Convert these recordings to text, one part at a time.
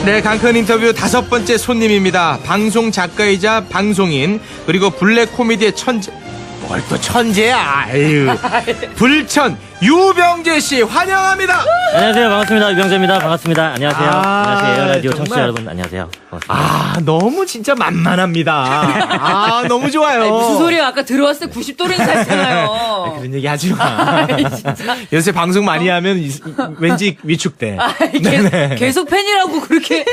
네, 강큰 인터뷰 5번째 손님입니다. 방송 작가이자 방송인, 그리고 블랙 코미디의 천재. 뭘 또 천재야. 아유. 불천 유병재 씨 환영합니다. 안녕하세요. 반갑습니다. 유병재입니다. 반갑습니다. 안녕하세요. 안녕하세요. 라디오 정말. 청취자 여러분 안녕하세요. 반갑습니다. 아, 너무 진짜 만만합니다. 아, 너무 좋아요. 아니, 무슨 소리야. 아까 들어왔을 때 90도로 인사했잖아요. 그런 얘기 하지 마. 요새 방송 많이 하면 왠지 위축돼. 계속 팬이라고 그렇게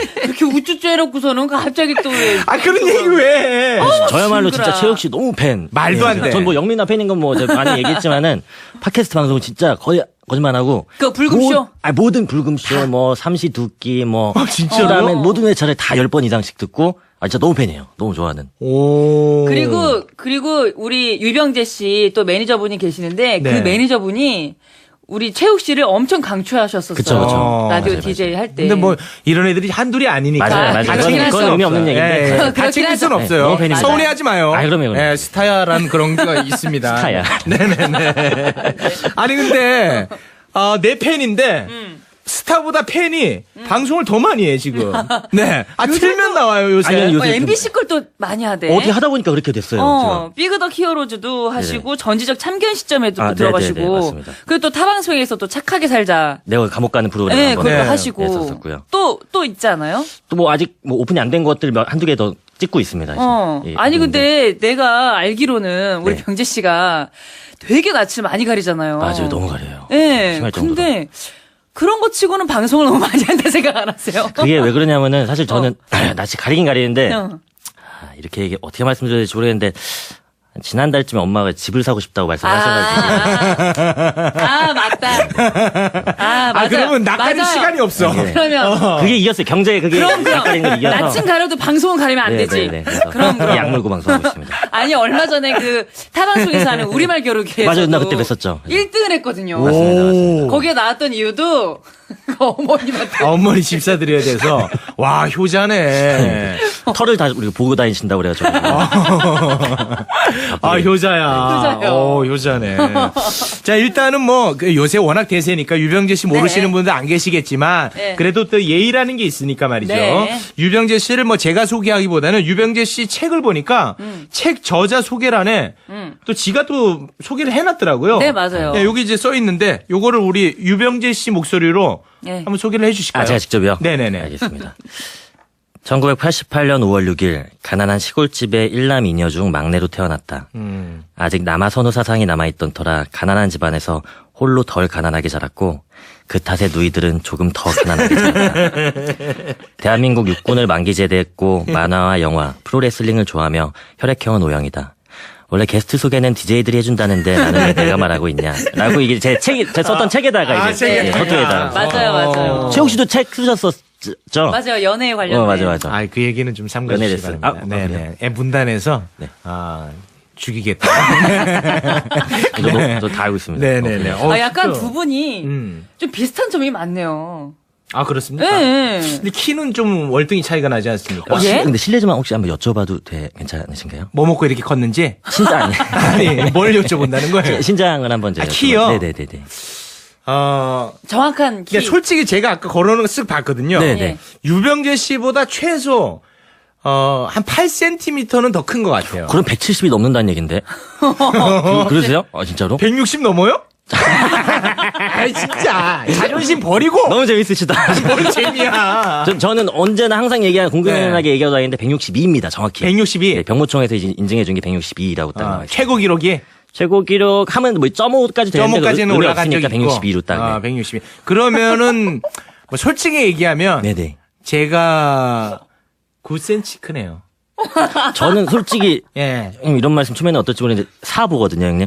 우쭈쭈 해놓고서는 갑자기 또 왜. 아, 그런 얘기 왜 해? 저야말로 친구라. 진짜 최욱 씨 너무 팬. 말도 안 돼. 전 뭐 영민아 팬인 건 뭐 제가 많이 얘기했지만은 팟캐스트 방송은 진짜 거의 거짓말 하고. 그 불금쇼? 모든 불금쇼, 뭐 삼시 두끼, 뭐. 진짜로? 그다음에 모든 회차를 다 10번 이상씩 듣고. 아 진짜 너무 팬이에요. 너무 좋아하는. 오. 그리고 우리 유병재 씨 또 매니저분이 계시는데 네. 그 매니저분이 우리 최욱 씨를 엄청 강추하셨었어요. 그쵸. 라디오 맞아요, DJ 할 때. 근데 뭐 이런 애들이 한둘이 아니니까. 맞아요. 다 그건, 챙길 그건 수 의미 없는 없어요. 얘기인데. 예, 다 그렇긴 챙길 수는 하죠. 없어요. 네, 너무 팬입니다. 서운해하지 마요. 아, 그럼요. 예, 스타야라는 그런 게 있습니다. 스타야. 네네네. 아니 근데 내 팬인데 스타보다 팬이 방송을 더 많이 해 지금. 네. 아 틀면 나와요 요새. 아니, 요새 좀- MBC 걸 또 많이 하대. 어디 하다 보니까 그렇게 됐어요. 비그더 히어로즈도 하시고 전지적 참견 시점에도 아, 들어가시고 네네네, 맞습니다. 그리고 또 타방송에서 또 착하게 살자. 내가 감옥 가는 프로그램 네, 한번 그것도 네, 하시고 했었었고요. 또 있지 않아요? 또 뭐 아직 뭐 오픈이 안 된 것들 한두 개 더 찍고 있습니다. 지금. 예, 아니 그런데. 근데 내가 알기로는 우리 네. 병재 씨가 되게 낯을 많이 가리잖아요. 맞아요. 너무 가려요. 네. 심할 정도로. 근데 그런 거 치고는 방송을 너무 많이 한다 생각 안 하세요? 그게 왜 그러냐면은 사실 저는 낯이 가리긴 가리는데 어. 이렇게 어떻게 말씀드려야 될지 모르겠는데 지난달쯤에 엄마가 집을 사고 싶다고 말씀하셔가지고 맞다. 맞아. 그러면 낯가릴 맞아요. 시간이 없어. 그러면 그게 이겼어요. 경제에 그게 낯가리는 걸 이겨서 낯은 가려도 방송은 가리면 안 되지. 그래서 그럼. 약물고 방송하고 있습니다. 아니 얼마 전에 그 타방송에서 하는 우리말 겨루기에서 맞아요. 나 그때 뵀었죠. 1등을 했거든요. 맞습니다. 거기에 나왔던 이유도 그 어머님한테 어머니 집 사드려야 돼서 와 효자네. 털을 다 우리가 보고 다니신다고 그래가지고 아 효자야. 효자요. 효자네. 자 일단은 뭐 요새 워낙 대세니까 유병재 씨 모르시는 네. 분들 안 계시겠지만 네. 그래도 또 예의라는 게 있으니까 말이죠. 네. 유병재 씨를 뭐 제가 소개하기보다는 유병재 씨 책을 보니까 책 저자 소개란에 또 지가 또 소개를 해놨더라고요. 네, 맞아요. 네, 여기 이제 써 있는데 요거를 우리 유병재 씨 목소리로 네. 한번 소개를 해주실까요? 제가 직접요? 네네네. 알겠습니다. 1988년 5월 6일 가난한 시골집의 1남 2녀 중 막내로 태어났다. 아직 남아 선호 사상이 남아있던 터라 가난한 집안에서 홀로 덜 가난하게 자랐고 그 탓에 누이들은 조금 더 가난하게 자랐다. 대한민국 육군을 만기 제대했고 만화와 영화, 프로레슬링을 좋아하며 혈액형은 O형이다. 원래 게스트 소개는 DJ들이 해준다는데 나는 왜 내가 말하고 있냐. 라고 이게 제 썼던 책에다가 이제 책에다가. 서두에다가. 맞아요. 최욱 씨도 책 쓰셨었죠? 맞아요. 연애에 관련된. 맞아. 아, 그 얘기는 좀 삼가주시기 연애됐어요. 바랍니다. 아, 네네. 애 문단에서 네. 죽이겠다. 저 다 알고 있습니다. 네네네. 약간 진짜. 두 분이 음. 좀 비슷한 점이 많네요. 아 그렇습니까? 네. 근데 키는 좀 월등히 차이가 나지 않습니까? 예? 근데 실례지만 혹시 한번 여쭤봐도 괜찮으신가요? 뭐 먹고 이렇게 컸는지? 신장 아니 아니, 뭘 여쭤본다는 거예요? 신장을 한번 제가 키요? 네네네네. 정확한 키. 그러니까 솔직히 제가 아까 걸어놓은 거 쓱 봤거든요. 네네. 예. 유병재 씨보다 최소 한 8cm는 더 큰 것 같아요. 그럼 170이 넘는다는 얘긴데. 그러세요? 진짜로? 160 넘어요? 아 진짜 자존심 버리고 너무 재밌으시다. 뭘 재미야. 저는 언제나 항상 공공연하게 얘기하고 다니는데 162입니다. 정확히. 162. 네, 병무청에서 이제 인증해 준 게 162라고 딱 나와 있어요. 최고 기록이 최고 기록 하면 뭐 0.5까지 되는데 점호까지는 올라간 적이 없으니까 있고 162로 딱. 162. 그러면은 뭐 솔직히 얘기하면 네네. 제가 9cm 크네요. 저는 솔직히 예. 형님 이런 말씀 처음에는 어떨지 모르겠는데 4보거든요, 형님.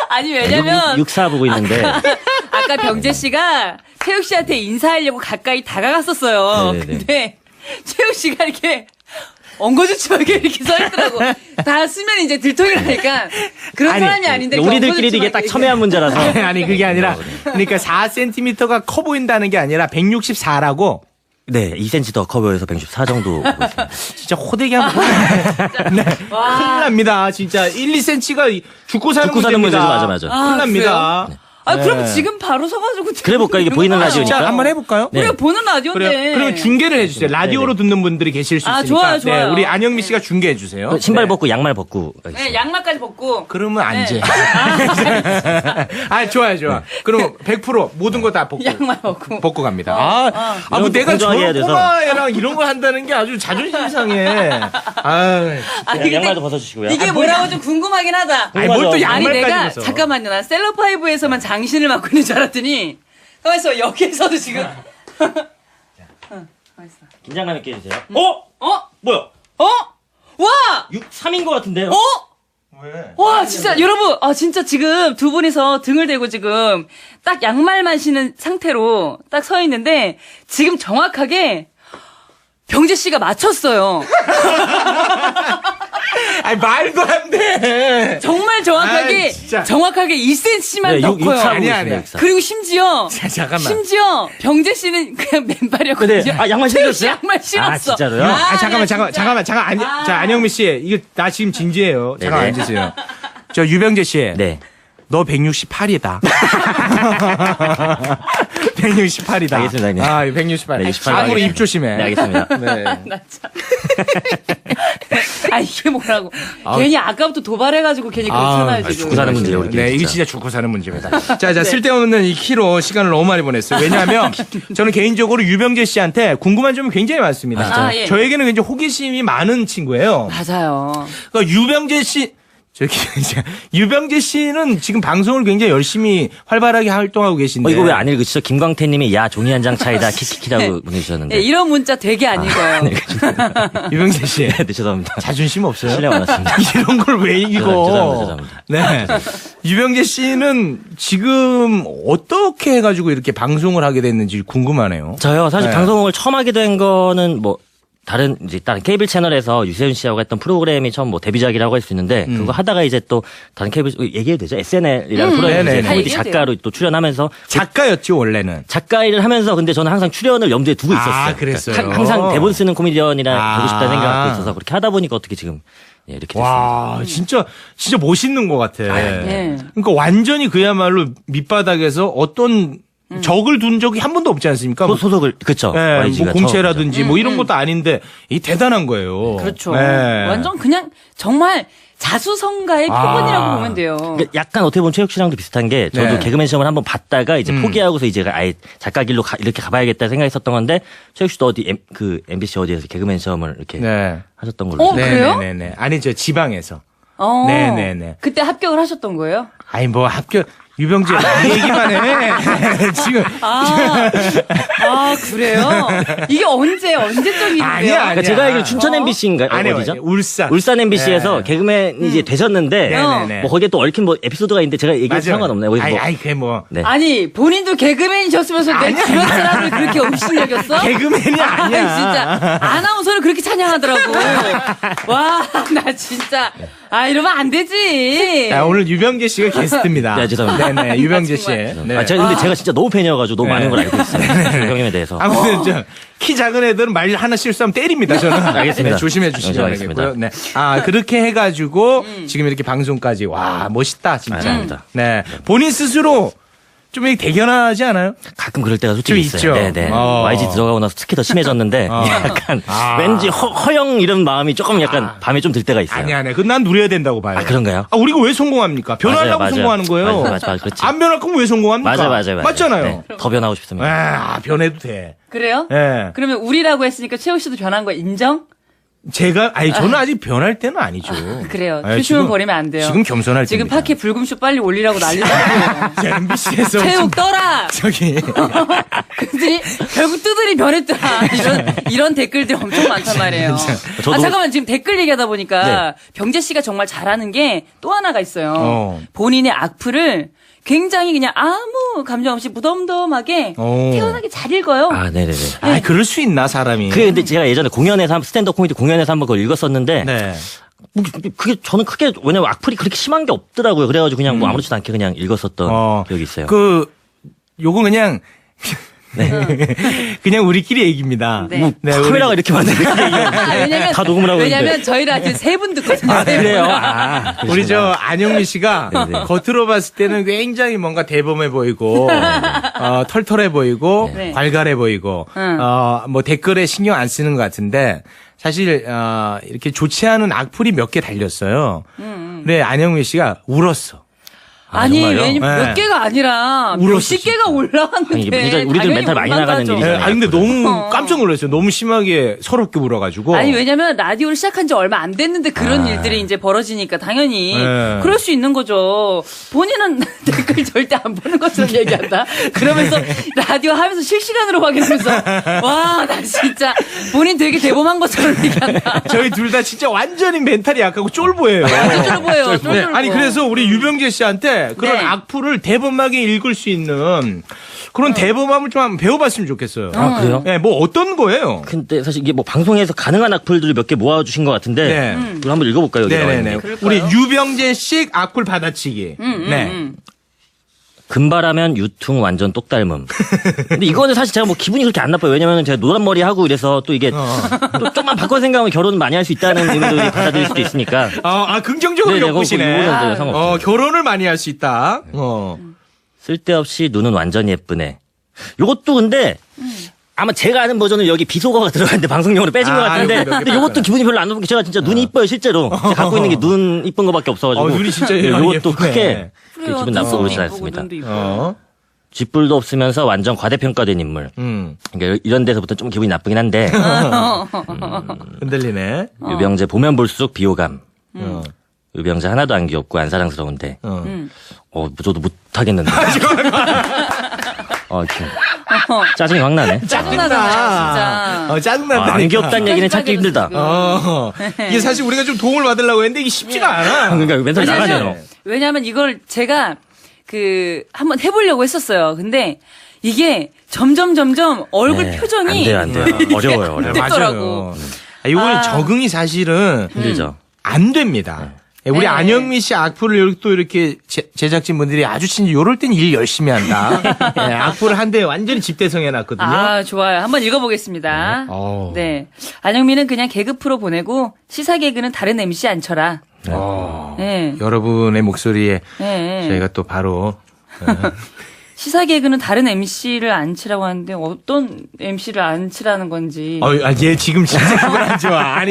아니 왜냐면 6사 보고 있는데. 아까 병재 씨가 최욱 씨한테 인사하려고 가까이 다가갔었어요. 네네네. 근데 최욱 씨가 이렇게 엉거주춤하게 이렇게 서 있더라고. 다 쓰면 이제 들통이라니까 그런 아니, 사람이 아닌데 우리들끼리도 이게 딱 첨예한 문제라서. 아니 그게 아니라 그러니까 4cm가 커 보인다는 게 아니라 164라고 네, 2cm 더 커 보여서 164 정도 보고 있습니다. 진짜 호되게 한번 네. 큰일 납니다. 진짜 1, 2cm가 죽고 사는 죽고 사는 문제입니다. 문제죠. 맞아. 큰일 납니다. 아, 그럼 네. 지금 바로 서가지고. 그래 볼까? 이게 보이는 라디오니까. 자, 한번 해볼까요? 네. 우리가 보는 라디오인데. 그래요. 그러면 중계를 해주세요. 라디오로 듣는 분들이 계실 수 아, 있으니까. 좋아요, 좋아요. 네, 우리 안영미 씨가 중계해 주세요. 신발 네. 벗고 양말 벗고. 네, 양말까지 벗고. 그러면 안 네. 돼. 아, 좋아요, 좋아. 그럼 100% 모든 거 다 벗고. 양말 벗고. 벗고 갑니다. 뭐 이런 내가 공정하게 해야 저런 돼서. 꼬마애랑 이런 걸 한다는 게 아주 자존심 상해. 아, 아니, 근데 양말도 벗어주시고요. 이게 뭐라고 좀 궁금하긴 하다. 아니, 뭘 또 아니, 아니, 양말까지 내가, 벗어. 잠깐만요. 난 셀럽파이브에서만 장신을 맡고 있는 줄 알았더니, 가만있어. 여기에서도 지금. 가만있어. 긴장감 있게 해주세요. 어? 뭐야? 어? 와! 3인 것 같은데요? 어? 왜? 와, 진짜, 여러분, 진짜 지금 두 분이서 등을 대고 지금 딱 양말만 신은 상태로 딱 서 있는데, 지금 정확하게 병재 씨가 맞췄어요. 아니, 말도 안 돼. 정말 정확하게, 아이, 진짜. 정확하게 2cm만 더 커요. 아니야. 그리고 심지어, 자, 잠깐만. 심지어 병재 씨는 그냥 맨발이었거든요. 근데, 양말 태우 씨 신었어요? 양말 신었어. 아, 진짜로요? 잠깐만. 진짜. 자, 안영미 씨. 이거, 나 지금 진지해요. 잠깐 네네. 앉으세요. 저, 유병재 씨. 네. 너 168이다. 168이다. 알겠습니다, 형님. 아, 168. 네, 168. 앞으로 입 알겠습니다. 조심해. 네, 알겠습니다. 네. 나 참. 아, 이게 뭐라고. 괜히 아까부터 도발해가지고 괜히 그렇잖아요, 지금. 죽고 사는 문제예요, 우리. 네, 이게 진짜 죽고 사는 문제입니다. 자, 쓸데없는 이 키로 시간을 너무 많이 보냈어요. 왜냐하면 저는 개인적으로 유병재 씨한테 궁금한 점이 굉장히 많습니다. 아, 예. 저에게는 굉장히 호기심이 많은 친구예요. 맞아요. 그러니까 유병재 씨, 유병재 씨는 지금 방송을 굉장히 열심히 활발하게 활동하고 계신데. 이거 왜 안 읽으시죠? 김광태 님이 야, 종이 한 장 차이다, 키키키라고 보내주셨는데. 네, 이런 문자 되게 안 읽어요. 유병재 씨. 네, 죄송합니다. 자존심 없어요? 실례 많았습니다. 이런 걸 왜 읽어? 죄송합니다. 네. 유병재 씨는 지금 어떻게 해가지고 이렇게 방송을 하게 됐는지 궁금하네요. 저요, 사실 네. 방송을 처음 하게 된 거는 다른 케이블 채널에서 유세윤 씨하고 했던 프로그램이 처음 데뷔작이라고 할 수 있는데, 그거 하다가 이제 또 다른 케이블, 얘기해도 되죠? SNL이라는 프로그램 네네네. 이제 코미디 얘기해도 작가로 또 출연하면서 작가였죠, 원래는. 작가 일을 하면서 근데 저는 항상 출연을 염두에 두고 있었어요. 아, 그랬어요? 그러니까 항상 대본 쓰는 코미디언이라 되고 싶다는 생각을 갖고 아. 있어서 그렇게 하다 보니까 어떻게 지금 이렇게 됐습니다. 와, 진짜 멋있는 것 같아. 네. 그러니까 완전히 그야말로 밑바닥에서 어떤 적을 둔 적이 한 번도 없지 않습니까? 소속을, 그쵸. 네, YG가 뭐 공채라든지 뭐 이런 것도 아닌데 이 대단한 거예요. 그렇죠. 네. 완전 그냥 정말 자수성가의 표본이라고 보면 돼요. 그러니까 약간 어떻게 보면 최욱 씨랑도 비슷한 게 저도 네. 개그맨 시험을 한번 봤다가 이제 포기하고서 이제 아예 작가 길로 이렇게 가봐야겠다 생각했었던 건데 최욱 씨도 MBC 어디에서 개그맨 시험을 이렇게 네. 하셨던 걸로. 어, 그래요? 네네네. 아니, 저 지방에서. 어. 네네네. 그때 합격을 하셨던 거예요? 아니, 뭐 합격, 유병재 이 얘기만 해. 지금. 그래요? 이게 언제적 일인데요? 아니야. 그러니까 제가 알기로 춘천 MBC인가요? 아니요. 어디죠? 울산. 울산 MBC에서 네. 개그맨이 이제 되셨는데 네네네. 뭐 거기에 또 얽힌 에피소드가 있는데 제가 얘기해도 상관없나요? 거기서 아이, 그게 뭐. 네. 아니, 본인도 개그맨이셨으면서 내 주변 사람을 그렇게 업신여겼어? 개그맨이 아니야. 진짜. 아나운서를 그렇게 찬양하더라고. 와, 나 진짜. 이러면 안 되지. 오늘 유병재 씨가 게스트입니다. 네, 죄송합니다. 네네, 유병재 씨. 정말. 네. 근데 제가 진짜 너무 팬이어가지고 너무 많은 걸 알고 있어요. 형님에 대해서. 아무튼 키 작은 애들은 말 하나 실수하면 때립니다. 저는. 알겠습니다. 네, 조심해 주시기 알겠습니다. 바라겠고요. 네. 그렇게 해가지고 지금 이렇게 방송까지 와 멋있다 진짜. 아닙니다. 네, 본인 스스로 좀 이렇게 대견하지 않아요? 가끔 그럴 때가 솔직히 좀 있어요. 있죠. 네네. 어. YG 들어가고 나서 특히 더 심해졌는데 약간 왠지 허영 이런 마음이 조금 약간 밤에 좀 들 때가 있어요. 아니야. 난 누려야 된다고 봐요. 그런가요? 우리가 왜 성공합니까? 변하려고 맞아요. 성공하는 거예요. 맞아, 그렇지. 안 변할 거면 왜 성공합니까? 맞아요. 맞잖아요. 네, 더 변하고 싶습니다. 변해도 돼. 그래요? 예. 그러면 우리라고 했으니까 최욱 씨도 변한 거 인정? 저는 아직 변할 때는 아니죠. 그래요. 예, 조심은 지금- 버리면 안 돼요. 지금 겸손할 지금 때입니다. 파케 불금쇼 빨리 올리라고 난리잖아요. MBC에서 최욱 떠라! 저기 그들이 결국 뜨들이 변했더라. 이런 댓글들이 엄청 많단 말이에요. 저도- 잠깐만 지금 댓글 얘기하다 보니까 병재 씨가 정말 잘하는 게 또 하나가 있어요. 본인의 악플을 굉장히 그냥 아무 감정 없이 무덤덤하게 태연하게 잘 읽어요. 네네네. 그럴 수 있나 사람이? 근데 제가 예전에 스탠드업 코미디 공연에서 한번 그걸 읽었었는데 네. 그게 저는 크게 왜냐면 악플이 그렇게 심한 게 없더라고요. 그래가지고 그냥 뭐 아무렇지도 않게 그냥 읽었었던 기억이 있어요. 요건 그냥 그냥 우리끼리 얘기입니다. 네. 네, 카메라가 이렇게 많은데 왜냐면 다 녹음을 하고 있는데. 왜냐면 저희 라디오 3분 듣거든요. 아, 세 분. 그래요? 우리 저 안영미 씨가 겉으로 봤을 때는 굉장히 뭔가 대범해 보이고 털털해 보이고 네. 괄괄해 보이고 뭐 댓글에 신경 안 쓰는 것 같은데 사실 이렇게 좋지 않은 악플이 몇 개 달렸어요. 근데 안영미 씨가 울었어. 아니, 정말요? 왜냐면 네. 몇 개가 아니라 울었어, 몇십 개가 올라왔는데. 아니, 이게 진짜 우리들 당연히 멘탈 많이 올라가죠. 나가는 일이잖아요. 네, 아니 근데 너무 깜짝 놀랐어요. 너무 심하게 서럽게 울어가지고. 아니 왜냐면 라디오를 시작한 지 얼마 안 됐는데 그런 일들이 이제 벌어지니까 당연히 네. 그럴 수 있는 거죠. 본인은 댓글 절대 안 보는 것처럼 얘기한다. 그러면서 라디오 하면서 실시간으로 확인하면서 와 나 진짜 본인 되게 대범한 것처럼 얘기한다. 저희 둘 다 진짜 완전히 멘탈이 약하고 쫄보예요. 쫄쫄 보여요. 쫄쫄 네, 보여. 아니 그래서 우리 유병재 씨한테 그런 네. 악플을 대범하게 읽을 수 있는 그런 대범함을 좀 한번 배워봤으면 좋겠어요. 아, 그래요? 네, 뭐 어떤 거예요? 근데 사실 이게 뭐 방송에서 가능한 악플들을 몇 개 모아주신 것 같은데 네. 이거 한번 읽어볼까요? 여기 나와 네네네. 있는 거. 그럴까요? 우리 유병재식 악플 받아치기. 네. 금발하면 유퉁 완전 똑 닮음. 근데 이거는 사실 제가 뭐 기분이 그렇게 안 나빠요. 왜냐면 제가 노란 머리 하고 이래서 또 이게 또 좀만 바꿔 생각하면 결혼 많이 할 수 있다는 의미로 받아들일 수도 있으니까. 긍정적으로 네네, 엮으시네. 그거 전혀 상관없어요. 결혼을 많이 할 수 있다. 쓸데없이 눈은 완전 예쁘네. 요것도 근데 아마 제가 아는 버전은 여기 비속어가 들어갔는데 방송용으로 빼진 것 같은데 이거 몇 개 근데 요것도 뺐어요. 기분이 별로 안 나쁘게 제가 진짜 눈이 이뻐요 실제로. 제가 갖고 있는 게 눈 이쁜 거밖에 없어가지고. 눈이 진짜 네, 예쁘네. 요것도 크게 그래요. 기분 나쁘고 그러지 눈도 않습니다. 이쁘고 눈도 이쁘고. 쥐뿔도 없으면서 완전 과대평가된 인물. 그러니까 이런 데서부터 좀 기분이 나쁘긴 한데 흔들리네. 유병재 보면 볼수록 비호감. 유병재 하나도 안 귀엽고 안 사랑스러운데 저도 못하겠는데. 이렇게 짜증이 확 나네. 짜증나잖아요, 진짜. 짜증난다. 안 귀엽다는 얘기는 찾기 힘들다. 이게 사실 우리가 좀 도움을 받으려고 했는데 이게 쉽지가 않아. 그러니까 멘탈 나가네요. 왜냐면, 왜냐면 이걸 제가 한번 해보려고 했었어요. 근데 이게 점점 얼굴 네, 표정이 안 돼요. 어려워요. 네, 됐더라고. 이거는 적응이 사실은 힘들죠. 안 됩니다. 우리 네. 안영미 씨 악플을 또 이렇게 제작진분들이 아주 진짜 요럴 땐 일 열심히 한다. 네, 악플을 한 대 완전히 집대성해 놨거든요. 아, 좋아요. 한번 읽어보겠습니다. 네. 안영미는 그냥 개그 프로 보내고 시사 개그는 다른 MC 안 쳐라. 네. 여러분의 목소리에 네. 저희가 또 바로 시사 개그는 다른 MC를 안 치라고 하는데 어떤 MC를 안 치라는 건지. 얘 지금 진짜 그건 안 좋아.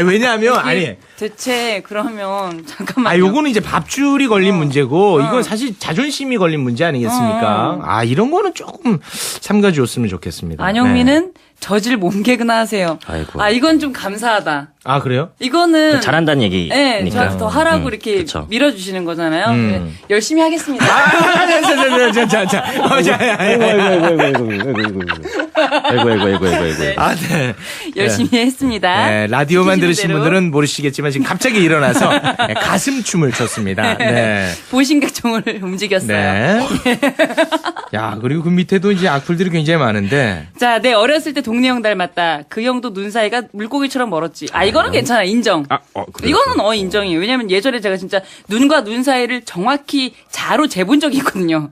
왜냐하면 이게 대체 그러면 잠깐만요. 요거는 이제 밥줄이 걸린 문제고 이건 사실 자존심이 걸린 문제 아니겠습니까? 이런 거는 조금 삼가주었으면 좋겠습니다. 안영미는 저질 몸개그나 하세요. 아이고. 이건 좀 감사하다. 아 그래요? 이거는 잘한다는 얘기니까. 네, 저한테 더 하라고 이렇게 그쵸. 밀어주시는 거잖아요. 네, 열심히 하겠습니다. 아이고. 열심히 했습니다. 네, 라디오만 시키시는 들으신 대로. 분들은 모르시겠지만 지금 갑자기 일어나서 가슴 춤을 췄습니다. 네. 보신각종을 움직였어요. 네. 야, 그리고 그 밑에도 이제 악플들이 굉장히 많은데. 자, 내 어렸을 때 동네 형 닮았다. 그 형도 눈 사이가 물고기처럼 멀었지. 이거는 괜찮아. 인정. 그래요? 이거는 인정이에요. 왜냐면 예전에 제가 진짜 눈과 눈 사이를 정확히 자로 재본 적이 있거든요.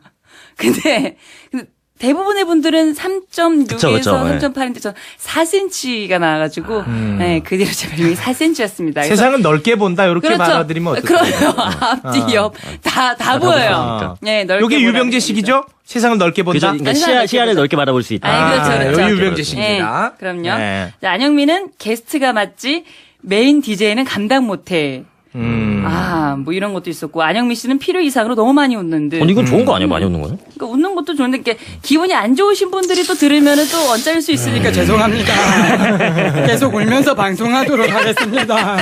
근데 대부분의 분들은 3.6에서 그쵸, 네. 3.8인데 저 4cm가 나와가지고 네, 그 뒤로 제 별명이 4cm였습니다. 세상은 넓게 본다 이렇게 그렇죠. 받아들이면 어떨까요? 그래요. 앞뒤 옆 다 보여요. 네, 넓게 여기 보라는 유병재 얘기죠. 식이죠? 세상을 넓게 본다. 그러니까 아니, 시야를 넓게 바라볼 수 있다. 그렇죠. 여기 유병재 식입니다. 네, 그럼요. 네. 자, 안영미는 게스트가 맞지 메인 DJ는 감당 못해. 뭐 이런 것도 있었고 안영미 씨는 필요 이상으로 너무 많이 웃는 듯. 이건 좋은 거 아니에요? 많이 웃는 거는? 그러니까 웃는 것도 좋은데 이렇게 기분이 안 좋으신 분들이 또 들으면은 또 언짢을 수 있으니까 죄송합니다. 계속 울면서 방송하도록 하겠습니다.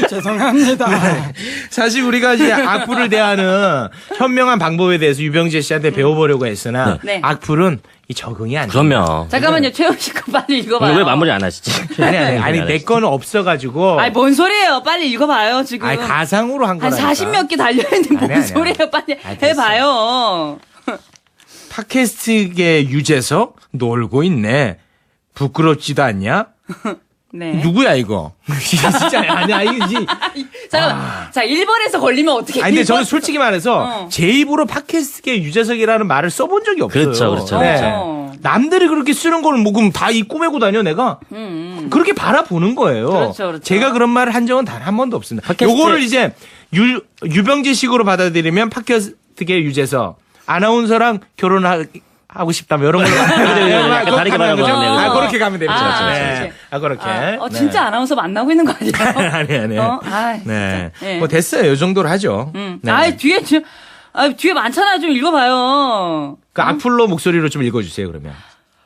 죄송합니다. 사실 우리가 이제 악플을 대하는 현명한 방법에 대해서 유병재 씨한테 배워보려고 했으나 네. 악플은 이 적응이 안 돼. 그럼요. 잠깐만요. 최영 씨 거 빨리 읽어봐요. 왜 마무리 안 하시지? 아니 내 거는 없어가지고. 뭔 소리예요? 빨리 읽어봐요. 지금 가상으로 한 한 거라니까. 40몇 개 달려있는데 뭔 아니야. 소리예요? 빨리 됐어. 해봐요. 팟캐스트계 유재석 놀고 있네. 부끄럽지도 않냐? 네. 누구야 이거? 진짜 아니야 이게. 잠깐, 자 1번에서 걸리면 어떻게? 아니 근데 저는 1번. 솔직히 말해서 제 입으로 팟캐스트계 유재석이라는 말을 써본 적이 없어요. 그렇죠, 그렇죠. 네. 어. 남들이 그렇게 쓰는 걸 뭐 그럼 다 이 꼬매고 다녀 내가 그렇게 바라보는 거예요. 그렇죠, 그렇죠. 제가 그런 말을 한 적은 단 한 번도 없습니다. 팟캐스트- 요거를 이제 유병재식으로 받아들이면 팟캐스트계 유재석 아나운서랑 결혼하고 싶다면 이런 걸로 약간 다르게 바라보네요. 아, 그렇게 가면 됩니다. 아, 네. 그렇지. 아, 그렇게. 진짜 아나운서 만나고 있는 거 아니에요? 아니. 아, 네. 진짜. 네. 뭐 됐어요. 이 정도로 하죠. 네. 뒤에 많잖아. 좀 읽어봐요. 그 악플로 목소리로 좀 읽어주세요. 그러면.